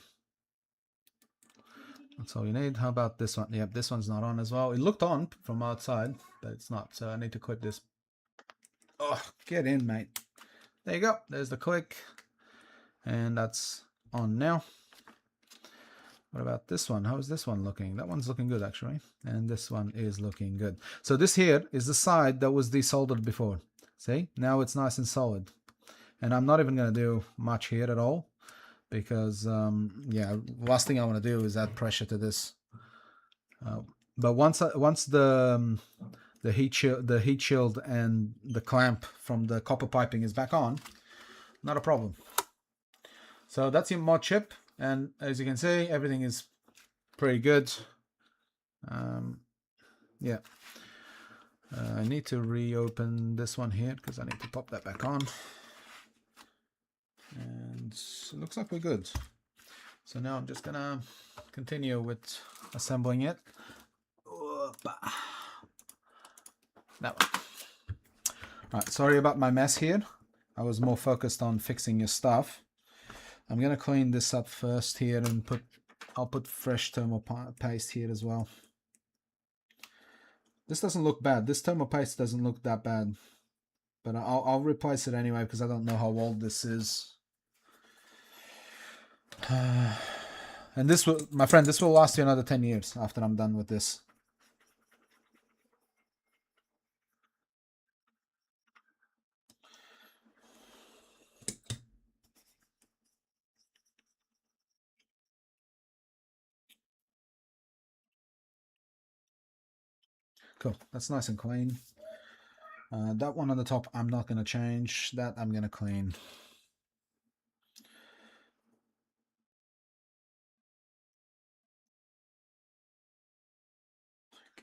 That's all you need. How about this one? Yep, this one's not on as well. It looked on from outside, but it's not. So I need to clip this. Oh, get in, mate. There you go. There's the click. And that's on now. What about this one? How is this one looking? That one's looking good, actually. And this one is looking good. So this here is the side that was desoldered before. See? Now it's nice and solid. And I'm not even going to do much here at all, because yeah, last thing I want to do is add pressure to this. But once the heat shield and the clamp from the copper piping is back on, not a problem. So that's your Modchip, and as you can see, everything is pretty good. Yeah, I need to reopen this one here because I need to pop that back on. And it looks like we're good. So now I'm just gonna continue with assembling it. That one. Alright, sorry about my mess here. I was more focused on fixing your stuff. I'm gonna clean this up first here and I'll put fresh thermal paste here as well. This doesn't look bad. This thermal paste doesn't look that bad, but I'll replace it anyway because I don't know how old this is. And this will, my friend, this will last you another 10 years after I'm done with this. Cool, that's nice and clean. That one on the top I'm not going to change. That I'm going to clean.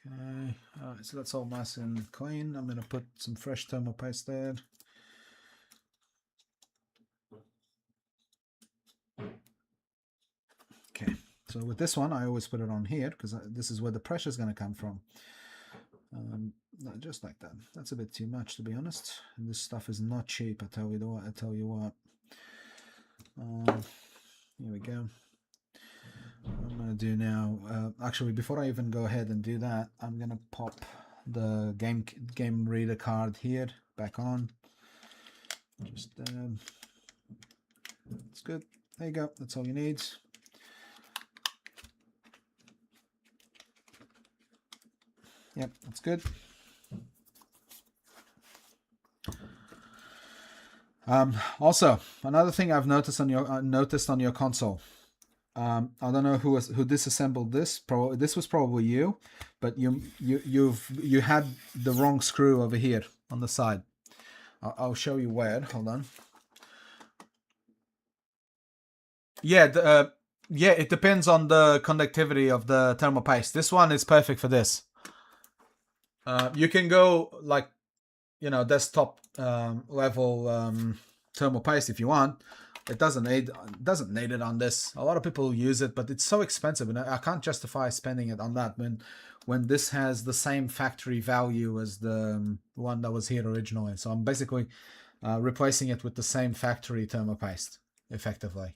Okay, alright, so that's all nice and clean. I'm going to put some fresh thermal paste there. Okay, so with this one I always put it on here because this is where the pressure is going to come from. No, just like that. That's a bit too much, to be honest. And this stuff is not cheap, I tell you what. Here we go. What I'm going to do now, actually before I even go ahead and do that, I'm going to pop the game reader card here back on. Just it's good. There you go, that's all you need. Yep, that's good. Also, another thing I've noticed on your console. I don't know who disassembled this. This was probably you, but you had the wrong screw over here on the side. I'll show you where. Hold on. Yeah, yeah, it depends on the conductivity of the thermal paste. This one is perfect for this. You can go like, you know, desktop level thermal paste if you want. It doesn't need it on this. A lot of people use it, but it's so expensive, and I can't justify spending it on that when this has the same factory value as the one that was here originally. So I'm basically replacing it with the same factory thermopaste, effectively.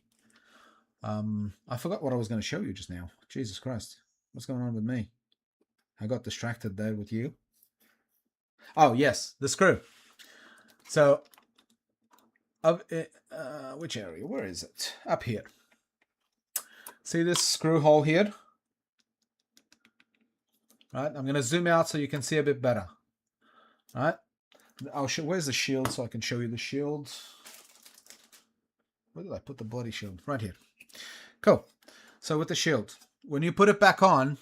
I forgot what I was going to show you just now. Jesus Christ. What's going on with me? I got distracted there with you. Oh, yes, the screw. So, which area? Where is it? Up here. See this screw hole here? Right, I'm going to zoom out so you can see a bit better. Right, I'll show. Where's the shield so I can show you the shield? Where did I put the bloody shield? Right here. Cool. So with the shield, when you put it back on,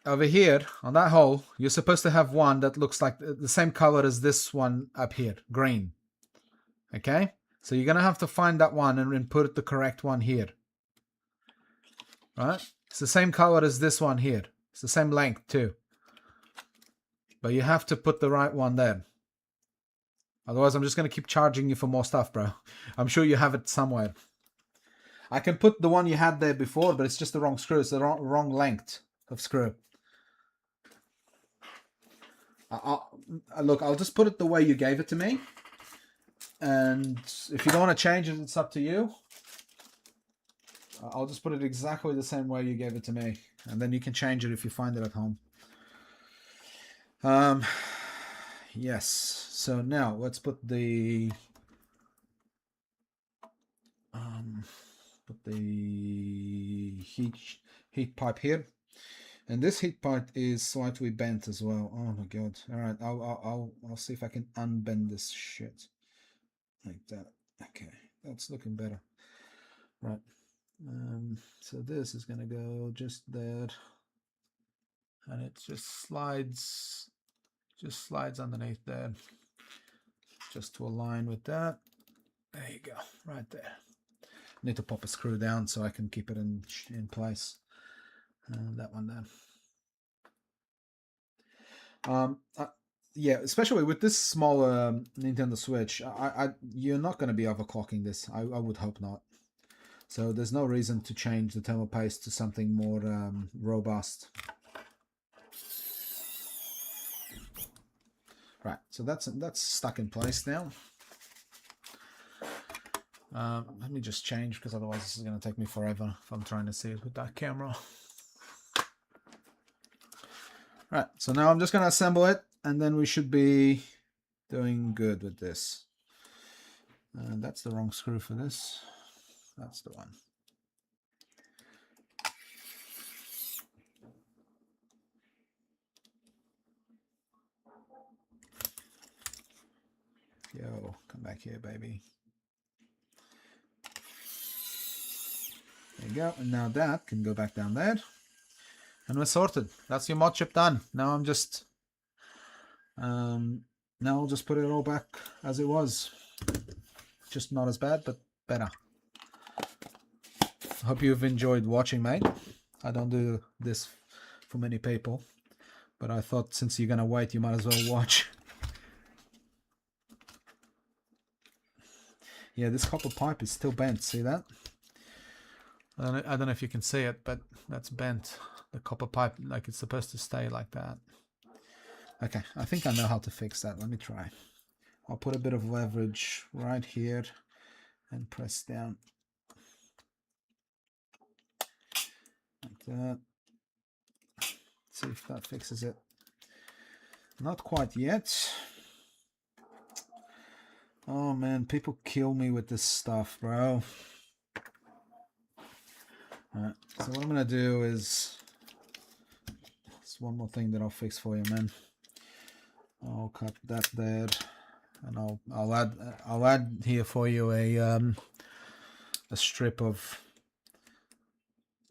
over here on that hole, you're supposed to have one that looks like the same color as this one up here, green. Okay, so you're gonna have to find that one and put the correct one here. Right? It's the same color as this one here. It's the same length too. But you have to put the right one there. Otherwise, I'm just going to keep charging you for more stuff, bro. I'm sure you have it somewhere. I can put the one you had there before, but it's just the wrong screw. It's the wrong length of screw. Look, I'll just put it the way you gave it to me. And if you don't want to change it, it's up to you. I'll just put it exactly the same way you gave it to me. And then you can change it if you find it at home. Yes. So now let's put the heat pipe here, and this heat pipe is slightly bent as well. Oh my god! All right, I'll see if I can unbend this shit like that. Okay, that's looking better. Right. So this is gonna go just there, and it just slides underneath there, just to align with that. There you go, right there. Need to pop a screw down so I can keep it in place. That one there. Yeah, especially with this smaller Nintendo Switch, you're not going to be overclocking this. I would hope not. So there's no reason to change the thermal paste to something more robust. Right, so that's stuck in place now. Let me just change, because otherwise this is going to take me forever if I'm trying to see it with that camera. Right, so now I'm just going to assemble it, and then we should be doing good with this. That's the wrong screw for this. That's the one. Yo, come back here, baby. There you go, and now that can go back down there. And we're sorted. That's your Modchip done. Now I'm just... now I'll just put it all back as it was. Just not as bad, but better. I hope you've enjoyed watching, mate. I don't do this for many people, but I thought since you're going to wait, you might as well watch. Yeah, this copper pipe is still bent. See that? I don't know if you can see it, but that's bent. The copper pipe, like it's supposed to stay like that. Okay, I think I know how to fix that. Let me try. I'll put a bit of leverage right here and press down. Like that. See if that fixes it. Not quite yet. Oh man, people kill me with this stuff, bro. Alright, so what I'm gonna do is, it's one more thing that I'll fix for you, man. I'll cut that there, and I'll add here for you a strip of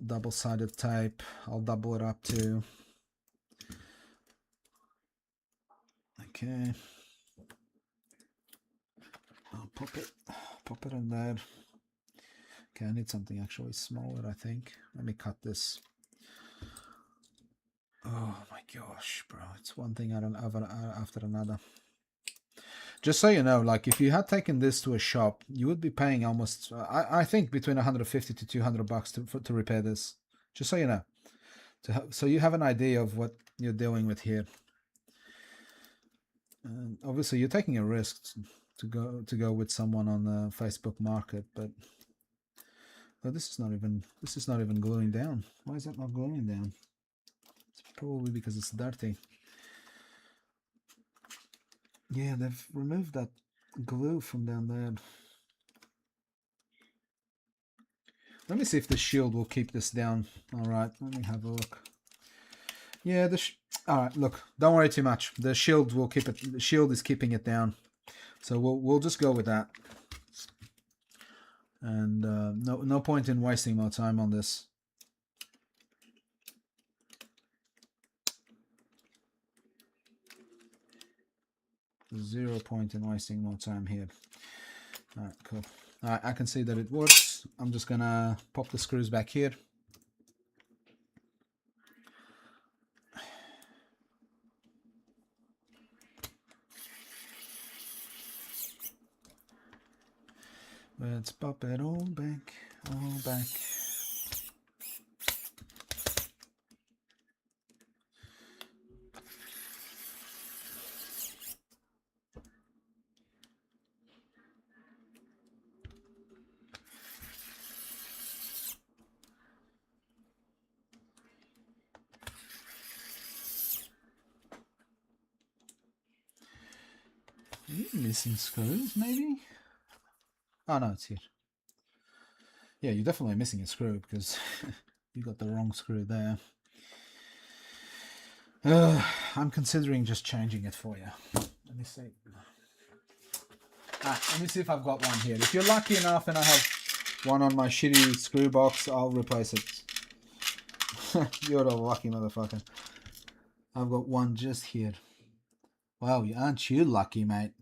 double-sided tape. I'll double it up too. Okay. I'll pop it in there. Okay, I need something actually smaller, I think. Let me cut this. Oh my gosh, bro. It's one thing after another. Just so you know, like if you had taken this to a shop, you would be paying almost, I think, between 150 to 200 bucks to repair this. Just so you know, so you have an idea of what you're dealing with here. And obviously, you're taking a risk to go with someone on the Facebook Market, but oh, this is not even gluing down. Why is that not gluing down? It's probably because it's dirty. Yeah, they've removed that glue from down there. Let me see if the shield will keep this down. All right, let me have a look. Yeah, all right. Look, don't worry too much. The shield will keep it. The shield is keeping it down, so we'll just go with that. And no point in wasting more time on this. Zero point in wasting more time here. All right, cool. All right, I can see that it works. I'm just gonna pop the screws back here. Let's pop it all back, all back. Are you missing screws, maybe? Oh, no, it's here. Yeah, you're definitely missing a screw because you got the wrong screw there. I'm considering just changing it for you. Let me see. Let me see if I've got one here. If you're lucky enough and I have one on my shitty screw box, I'll replace it. You're the lucky motherfucker. I've got one just here. Wow, aren't you lucky, mate?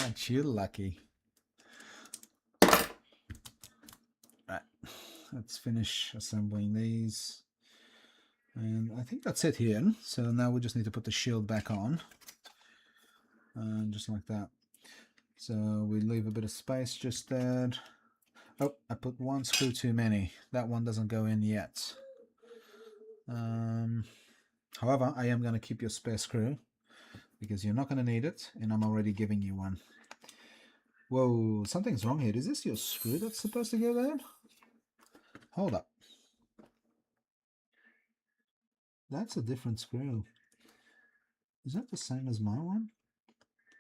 Aren't you lucky? Right, let's finish assembling these. And I think that's it here. So now we just need to put the shield back on. Just like that. So we leave a bit of space just there. Oh, I put one screw too many. That one doesn't go in yet. However, I am going to keep your spare screw because you're not going to need it, and I'm already giving you one. Whoa, something's wrong here. Is this your screw that's supposed to go there? Hold up. That's a different screw. Is that the same as my one?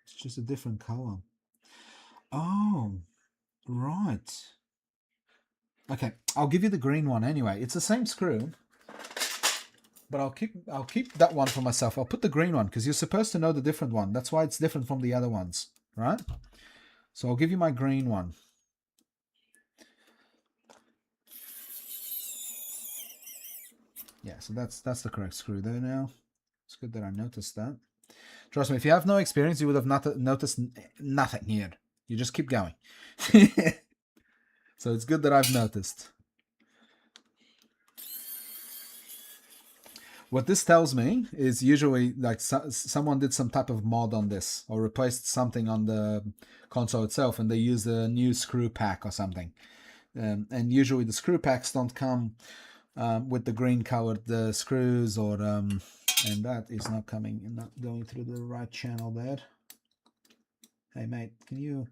It's just a different color. Oh, right. Okay, I'll give you the green one anyway. It's the same screw, but I'll keep that one for myself. I'll put the green one because you're supposed to know the different one. That's why it's different from the other ones, right? So I'll give you my green one. Yeah, so that's the correct screw there now. It's good that I noticed that. Trust me, if you have no experience, you would have not noticed nothing here. You just keep going. So it's good that I've noticed. What this tells me is usually like someone did some type of mod on this or replaced something on the console itself and they use a new screw pack or something. And usually the screw packs don't come with the green colored screws or and that is not going through the right channel there. Hey mate, can you...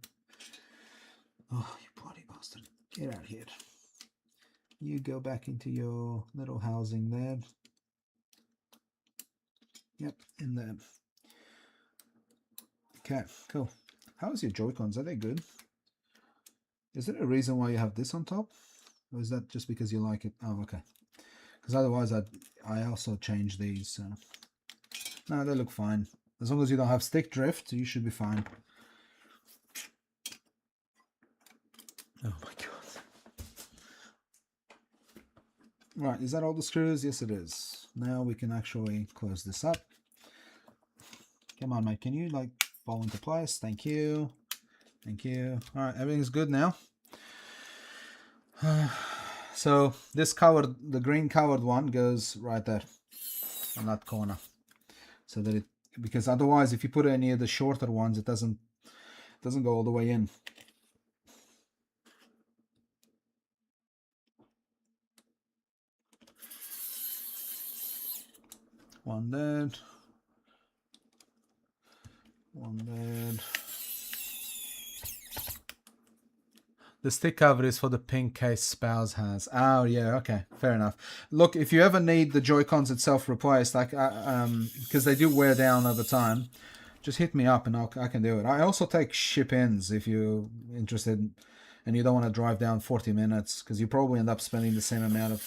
Oh, you bloody bastard. Get out here. You go back into your little housing there. Yep, in there. Okay, cool. How's your Joy-Cons? Are they good? Is there a reason why you have this on top? Or is that just because you like it? Oh, okay. Because otherwise I also change these. So. No, they look fine. As long as you don't have stick drift, you should be fine. Oh my god. Right, is that all the screws? Yes, it is. Now we can actually close this up. Come on, mate. Can you, like, fall into place? Thank you. Thank you. All right, everything's good now. So this colored, the green colored one goes right there on that corner. so that it, because otherwise if you put any of the shorter ones, it doesn't go all the way in. One dead. One dead. The stick cover is for the pink case spouse has. Oh yeah, okay, fair enough. Look, if you ever need the Joy-Cons itself replaced, like because they do wear down over time, just hit me up and I can do it. I also take ship-ins if you're interested, and you don't want to drive down 40 minutes, because you probably end up spending the same amount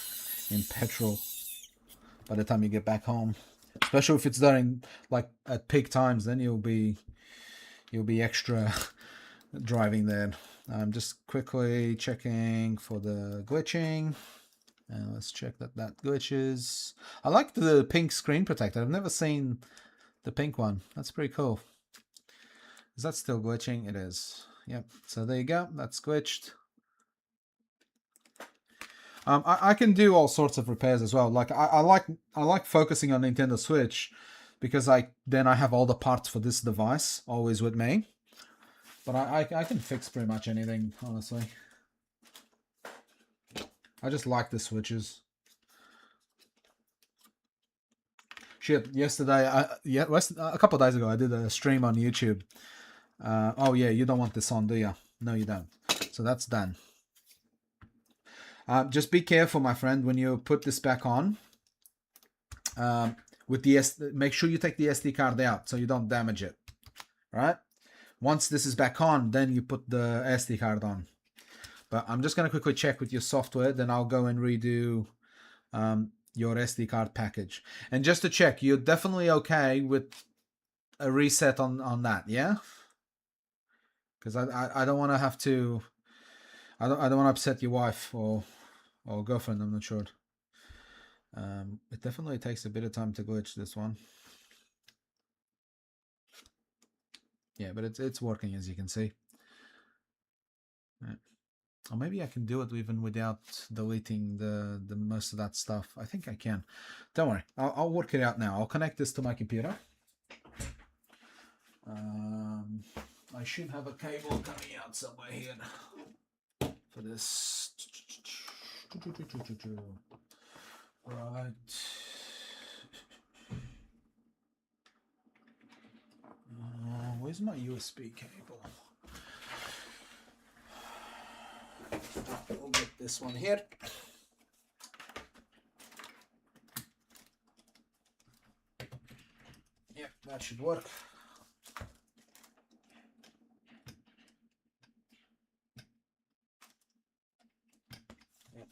in petrol by the time you get back home. Especially if it's during, like, at peak times, then you'll be extra driving there. I'm just quickly checking for the glitching. And let's check that glitches. I like the pink screen protector. I've never seen the pink one. That's pretty cool. Is that still glitching? It is. Yep. So there you go. That's glitched. I can do all sorts of repairs as well. Like I like focusing on Nintendo Switch, because then I have all the parts for this device always with me. But I can fix pretty much anything, honestly. I just like the switches. Shit, yesterday, a couple of days ago, I did a stream on YouTube. Oh yeah, you don't want this on, do you? No, you don't. So that's done. Just be careful, my friend, when you put this back on. Make sure you take the SD card out so you don't damage it. Right? Once this is back on, then you put the SD card on. But I'm just going to quickly check with your software, then I'll go and redo your SD card package. And just to check, you're definitely okay with a reset on that, yeah? Because I don't want to have to... I don't want to upset your wife or girlfriend, I'm not sure. It definitely takes a bit of time to glitch this one. Yeah, but it's working, as you can see. Right. Or maybe I can do it even without deleting the most of that stuff. I think I can. Don't worry, I'll work it out now. I'll connect this to my computer. I should have a cable coming out somewhere here for this. Right. Where's my USB cable? We'll get this one here. Yep, that should work. Yep.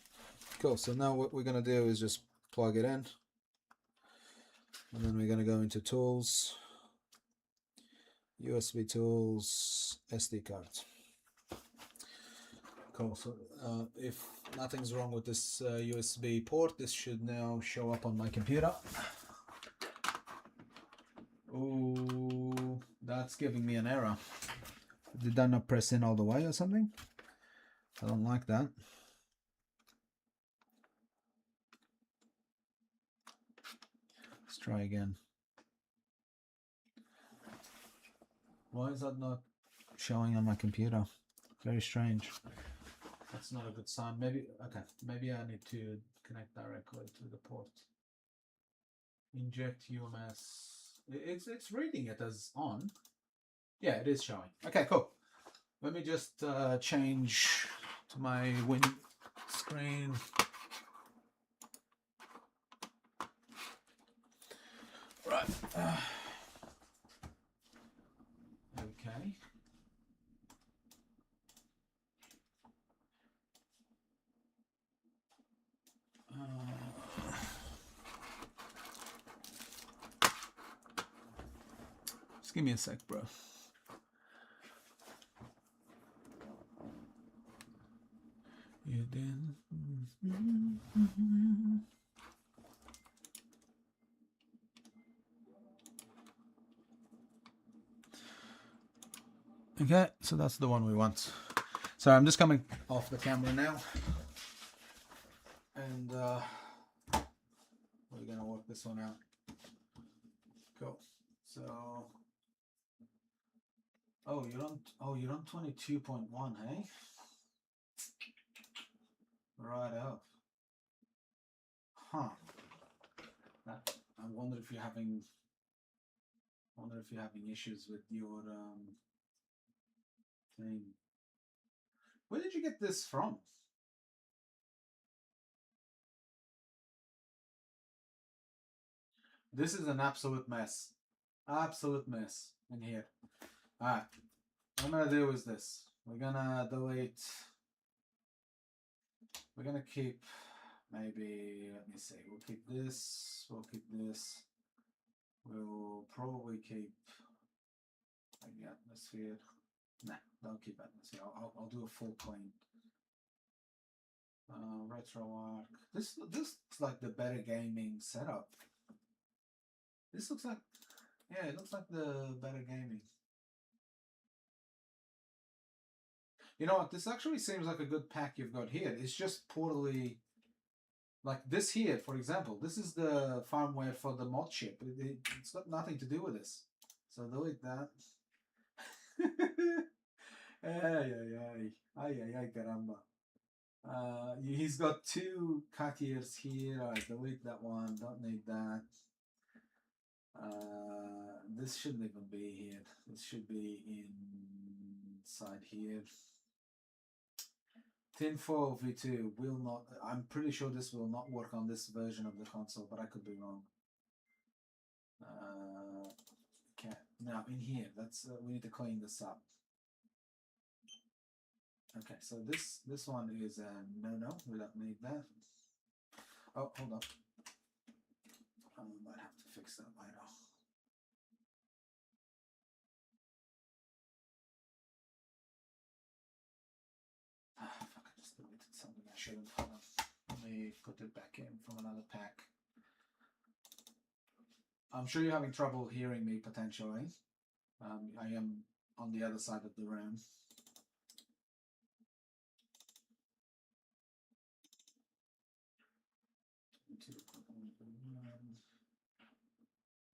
Cool, so now what we're going to do is just plug it in. And then we're going to go into Tools, USB Tools, SD card. Cool, so if nothing's wrong with this USB port, this should now show up on my computer. Oh, that's giving me an error. Did I not press in all the way or something? I don't like that. Let's try again. Why is that not showing on my computer? Very strange. That's not a good sign. Maybe I need to connect directly to the port. Inject UMS. It's reading it as on. Yeah, it is showing. Okay, cool. Let me just change to my Win screen. Right. Okay. Just give me a sec, bro. You did. Okay, so that's the one we want. So I'm just coming off the camera now, and we're gonna work this one out. Cool. So, you're on 22.1, hey? Right up. Huh. I wonder if you're having issues with your thing. Where did you get this from? This is an absolute mess. Absolute mess in here. Alright. What I'm gonna do is this. We're gonna delete. We're gonna keep maybe, let me see, we'll keep this, we'll keep this. We'll probably keep maybe atmosphere. Nah, don't keep atmosphere. I'll do a full clean. Retro arc. This looks like the better gaming setup. This looks like, yeah, it looks like the better gaming. You know what? This actually seems like a good pack you've got here. It's just poorly, like this here, for example. This is the firmware for the Modchip. It's got nothing to do with this. So delete that. Ay, ay, ay. Ay, ay, ay, caramba. He's got two Cartiers here. Alright, delete that one. Don't need that. This shouldn't even be here. This should be inside here. Tinfoil V2 will not. I'm pretty sure this will not work on this version of the console, but I could be wrong. Okay, now in here, that's we need to clean this up. Okay, so this one is no, we don't need that. Oh, hold on. I might have to fix that later. Fuck, I just deleted something I shouldn't. Hold on. Let me put it back in from another pack. I'm sure you're having trouble hearing me potentially. I am on the other side of the room.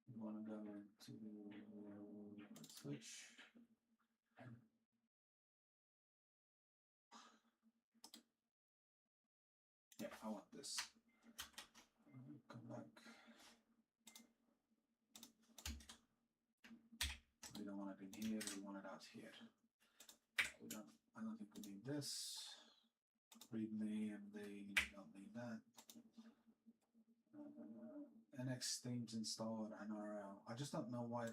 You want to go into switch. Yeah, I want this. Come back. We don't want it in here. We want it out here. We don't. I don't think we need this. README and they don't need that. NX themes installed NRL. I just don't know why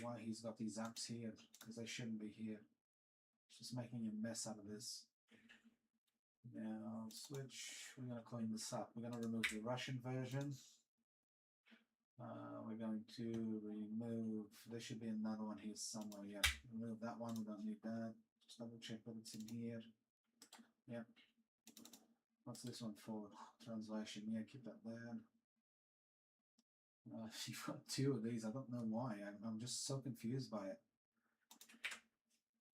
why he's got these apps here, because they shouldn't be here. It's just making a mess out of this. Now switch. We're gonna clean this up. We're gonna remove the Russian version. We're going to remove. There should be another one here somewhere. Yeah, remove that one. We don't need that. Just double check that it's in here. Yep. What's this one for? Translation. Yeah, keep that there. You've got two of these. I don't know why. I'm just so confused by it.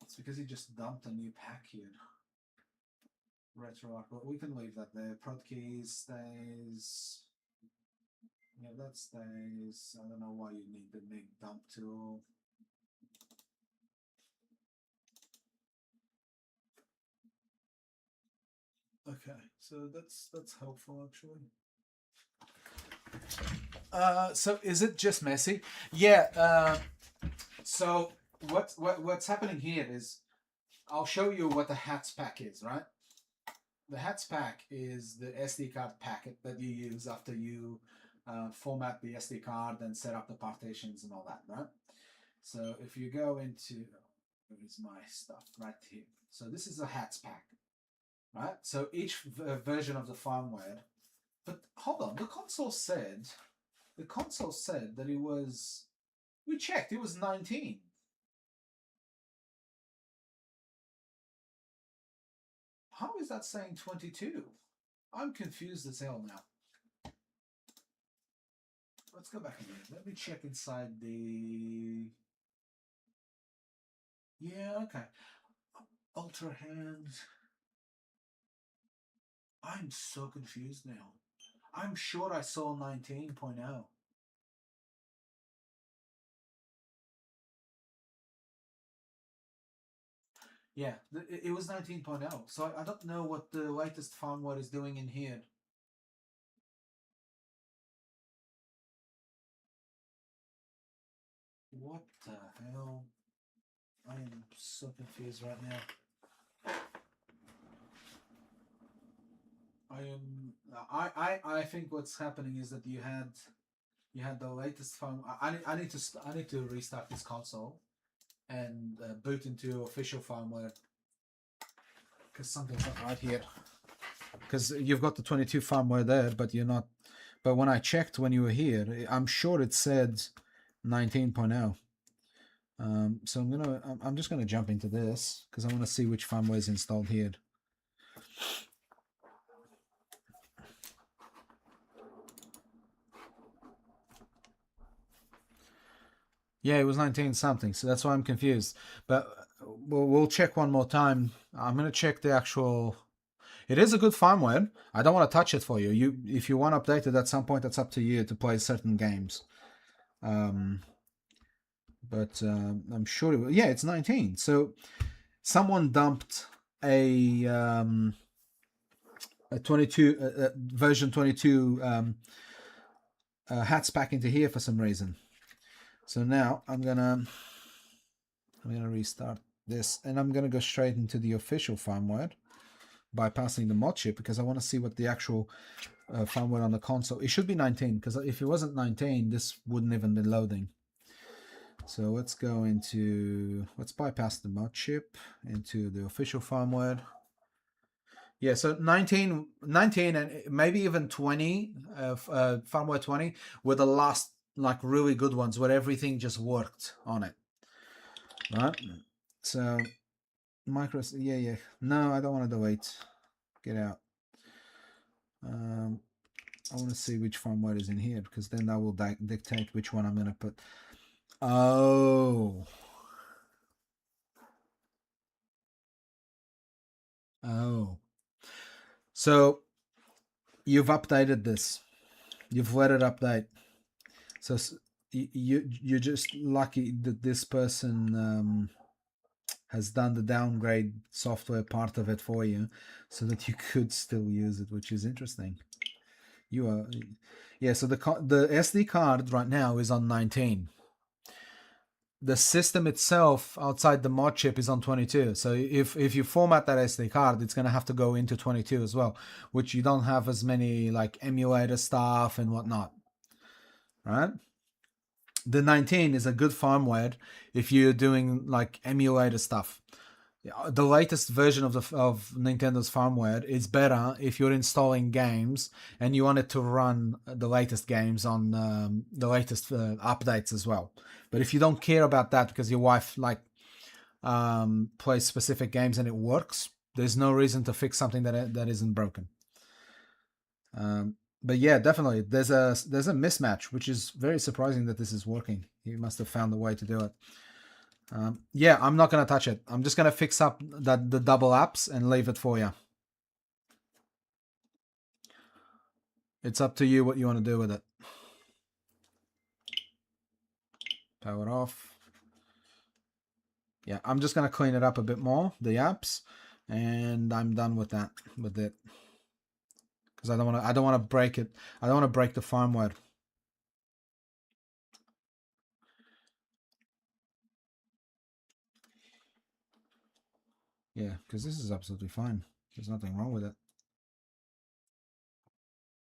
It's because he just dumped a new pack here. Retro art, but we can leave that there. Prod keys stays. Yeah, that stays. I don't know why you need the big dump tool. Okay, so that's helpful actually. So is it just messy? Yeah. So what's happening here is, I'll show you what the hats pack is, right? The hats pack is the SD card packet that you use after you format the SD card and set up the partitions and all that, right? So if you go into, where is my stuff? Right here. So this is a hats pack, right? So each version of the firmware. But hold on, the console said that it was. We checked. It was 19. How is that saying 22? I'm confused as hell now. Let's go back again. Let me check inside the. Yeah, okay. Ultra hands. I'm so confused now. I'm sure I saw 19.0. Yeah, it was 19.0. So I don't know what the latest firmware is doing in here. What the hell? I am so confused right now. I think what's happening is that you had the latest phone. I need to restart this console and boot into official firmware because something's not right here. Because you've got the 22 firmware there, but you're not. But when I checked when you were here, I'm sure it said 19.0. So I'm just gonna jump into this because I want to see which firmware is installed here. Yeah, it was 19 something, so that's why I'm confused. But we'll check one more time. I'm gonna check the actual. It is a good firmware. I don't want to touch it for you. If you want to update it at some point, that's up to you to play certain games. But I'm sure it will. Yeah, it's 19. So someone dumped a 22 version 22 hats back into here for some reason. So now I'm gonna restart this, and I'm gonna go straight into the official firmware, bypassing the Modchip because I want to see what the actual firmware on the console. It should be 19 because if it wasn't 19, this wouldn't even be loading. So let's bypass the Modchip into the official firmware. Yeah, so 19 and maybe even 20, firmware 20 were the last like really good ones where everything just worked on it. Right? So yeah. No, I don't want to delete. Get out. I want to see which firmware is in here because then that will dictate which one I'm going to put. Oh. So you've updated this. You've let it update. So you're just lucky that this person has done the downgrade software part of it for you so that you could still use it, which is interesting. Yeah, so the SD card right now is on 19. The system itself outside the Modchip is on 22. So if you format that SD card, it's going to have to go into 22 as well, which you don't have as many like emulator stuff and whatnot, right? The 19 is a good firmware if you're doing like emulator stuff. The latest version of Nintendo's firmware is better if you're installing games and you want it to run the latest games on the latest updates as well. But if you don't care about that because your wife plays specific games and it works, there's no reason to fix something that isn't broken. But yeah, definitely there's a mismatch, which is very surprising that this is working. He must have found a way to do it. Yeah, I'm not going to touch it. I'm just going to fix up the double apps and leave it for you. It's up to you what you want to do with it. Power off. Yeah, I'm just going to clean it up a bit more, the apps, and I'm done with that, with it. Because I don't want to break it. I don't want to break the firmware. Yeah, because this is absolutely fine. There's nothing wrong with it.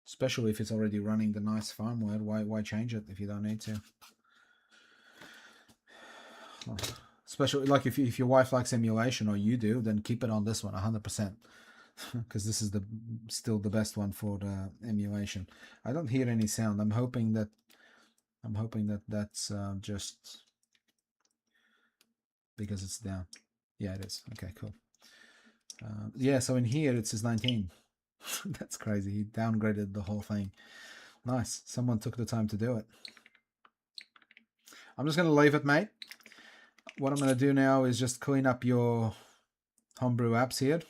Especially if it's already running the nice firmware. Why change it if you don't need to? Especially like if your wife likes emulation or you do, then keep it on this one 100%. Because this is still the best one for the emulation. I don't hear any sound. I'm hoping that that's just because it's down. Yeah, it is. Okay, cool. Yeah, so in here it says 19. That's crazy. He downgraded the whole thing. Nice. Someone took the time to do it. I'm just going to leave it, mate. What I'm going to do now is just clean up your homebrew apps here.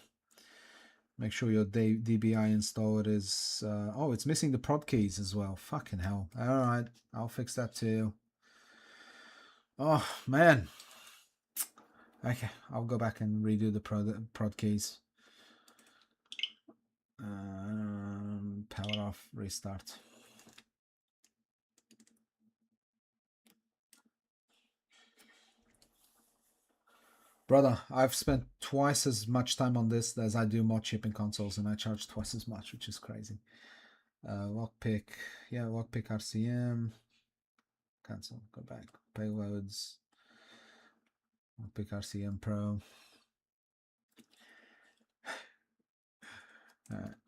Make sure your DBI installer is... oh, it's missing the prod keys as well. Fucking hell. All right, I'll fix that too. Oh, man. Okay, I'll go back and redo the prod keys. Power off, restart. Brother, I've spent twice as much time on this as I do Modchip in consoles, and I charge twice as much, which is crazy. Lockpick, yeah, lockpick RCM. Cancel, go back. Payloads. Lockpick RCM Pro.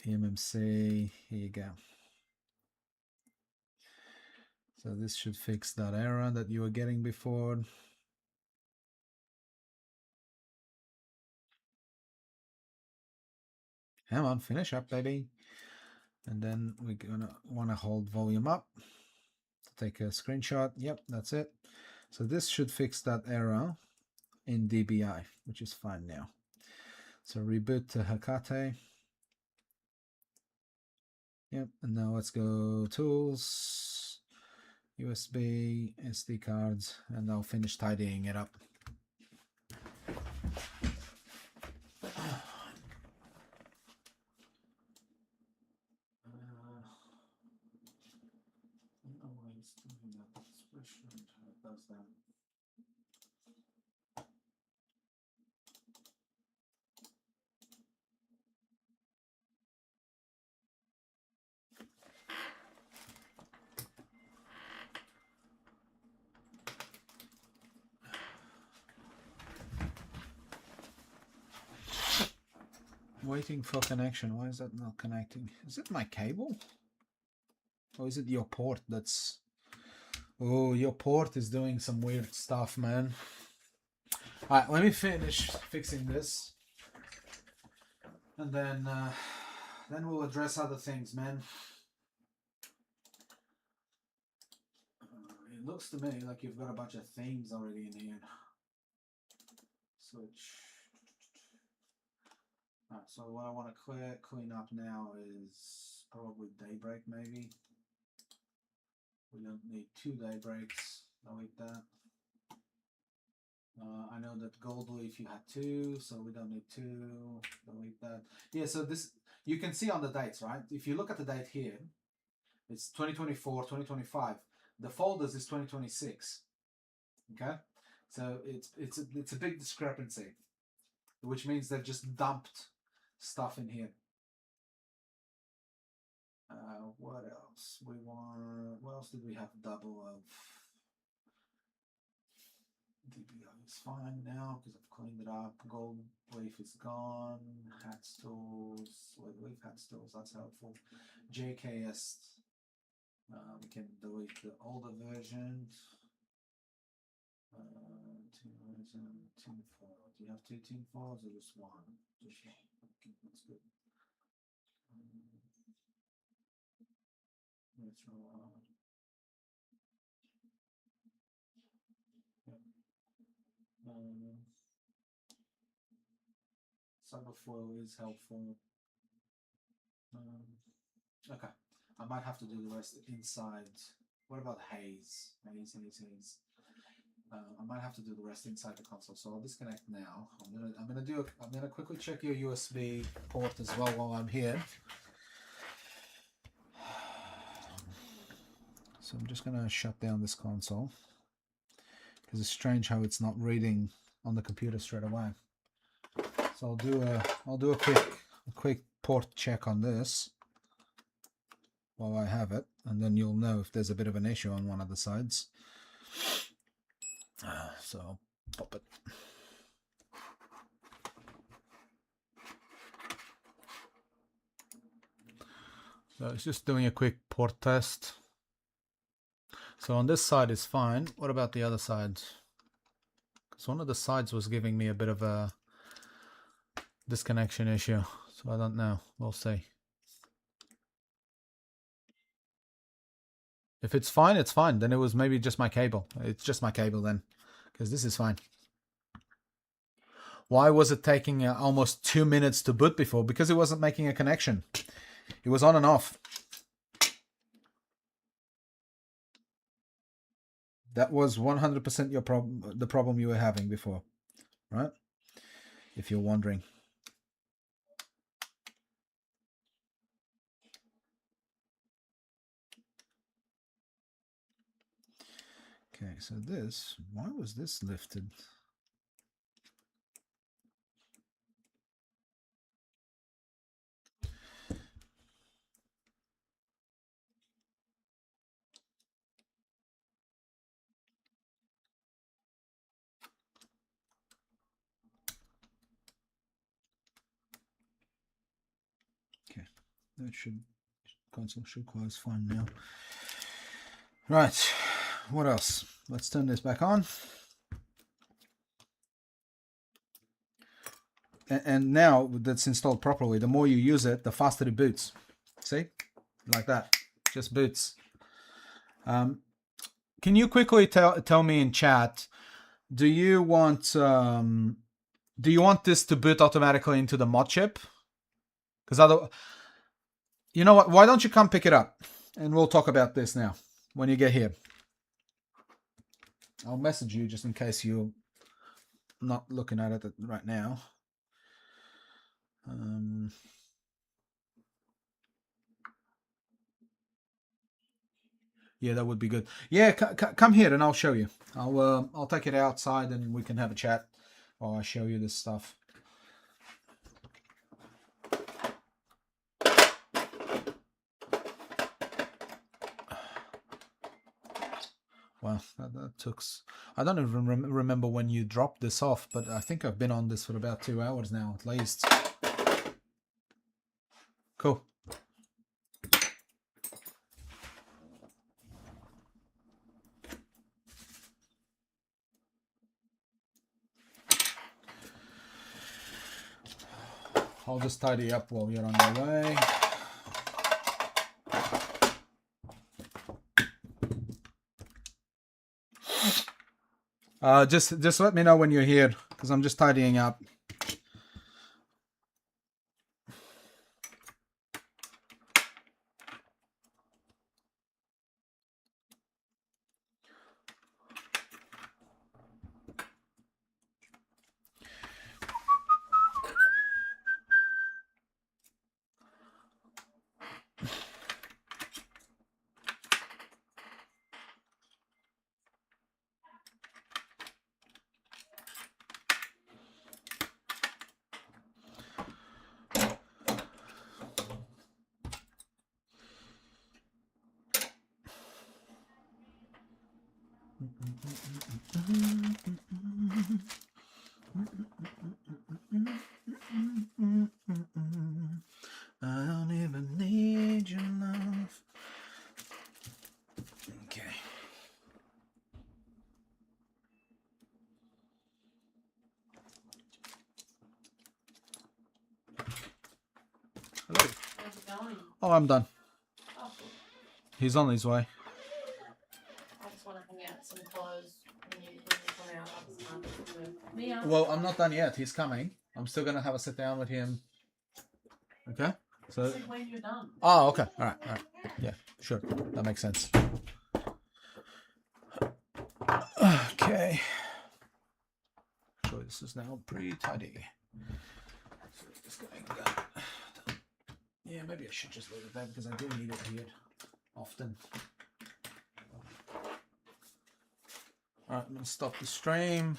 EMMC, here you go. So this should fix that error that you were getting before. Come on, finish up, baby. And then we're gonna want to hold volume up. Take a screenshot. Yep, that's it. So this should fix that error in DBI, which is fine now. So reboot to Hecate. Yep, and now let's go tools, USB, SD cards, and I'll finish tidying it up. Waiting for connection. Why is that not connecting? Is it my cable? Or is it your port that's... Oh, your port is doing some weird stuff, man. Alright, let me finish fixing this. And then we'll address other things, man. It looks to me like you've got a bunch of themes already in here. Switch. Alright, so what I want to clean up now is probably daybreak, maybe. We don't need 2 daybreaks. Delete that. I know that gold leaf you had 2, so we don't need 2. Delete that. Yeah, so this, you can see on the dates, right? If you look at the date here, it's 2024, 2025. The folders is 2026. Okay, so it's a big discrepancy, which means they've just dumped stuff in here. What else? We want. What else did we have double of? DBI is fine now because I've cleaned it up. Gold leaf is gone. Hat stools. Leaf hat stools. That's helpful. JKS. We can delete the older version. Team foil. Do you have 2 team foils or just 1? Just 1. Okay, that's good. Let's roll. Cyberfoil is helpful. Okay, I might have to do the rest inside. What about haze? Haze. I might have to do the rest inside the console, so I'll disconnect now. I'm gonna quickly check your USB port as well while I'm here. So I'm just gonna shut down this console because it's strange how it's not reading on the computer straight away. So I'll do a quick port check on this while I have it, and then you'll know if there's a bit of an issue on one of the sides. So I'll pop it. So it's just doing a quick port test. So on this side is fine. What about the other side? Because one of the sides was giving me a bit of a disconnection issue. So I don't know. We'll see. If it's fine, it's fine. Then it was maybe just my cable. It's just my cable then. Because this is fine. Why was it taking almost 2 minutes to boot before? Because it wasn't making a connection. It was on and off. That was 100% your problem. The problem you were having before. right? If you're wondering. Okay, so this, why was this lifted? Okay, that should, console should close fine now. Right, what else? Let's turn this back on. And now that's installed properly, the more you use it, the faster it boots. See? Like that. Just boots. Can you quickly tell me in chat, do you want this to boot automatically into the Modchip? Because other, you know what? Why don't you come pick it up, and we'll talk about this now when you get here. I'll message you just in case you're not looking at it right now. Yeah, that would be good. Yeah, come here and I'll show you. I'll take it outside and we can have a chat while I show you this stuff. Wow, that took... I don't even remember when you dropped this off, but I think I've been on this for about 2 hours now, at least. Cool. I'll just tidy up while you're on your way. Just let me know when you're here, because I'm just tidying up. I don't even need your love. Okay. Hello. How's it going? Oh, I'm done. Oh, He's on his way. I just want to hang out some clothes when you come out. Mia. Well, I'm not done yet. He's coming. I'm still gonna have a sit down with him. Okay. So. See when you're done. Oh, okay. All right. All right. Yeah. Sure. That makes sense. Okay. So this is now pretty tidy. So just going down. Yeah, maybe I should just leave it there because I do need it here often. All right, I'm gonna stop the stream.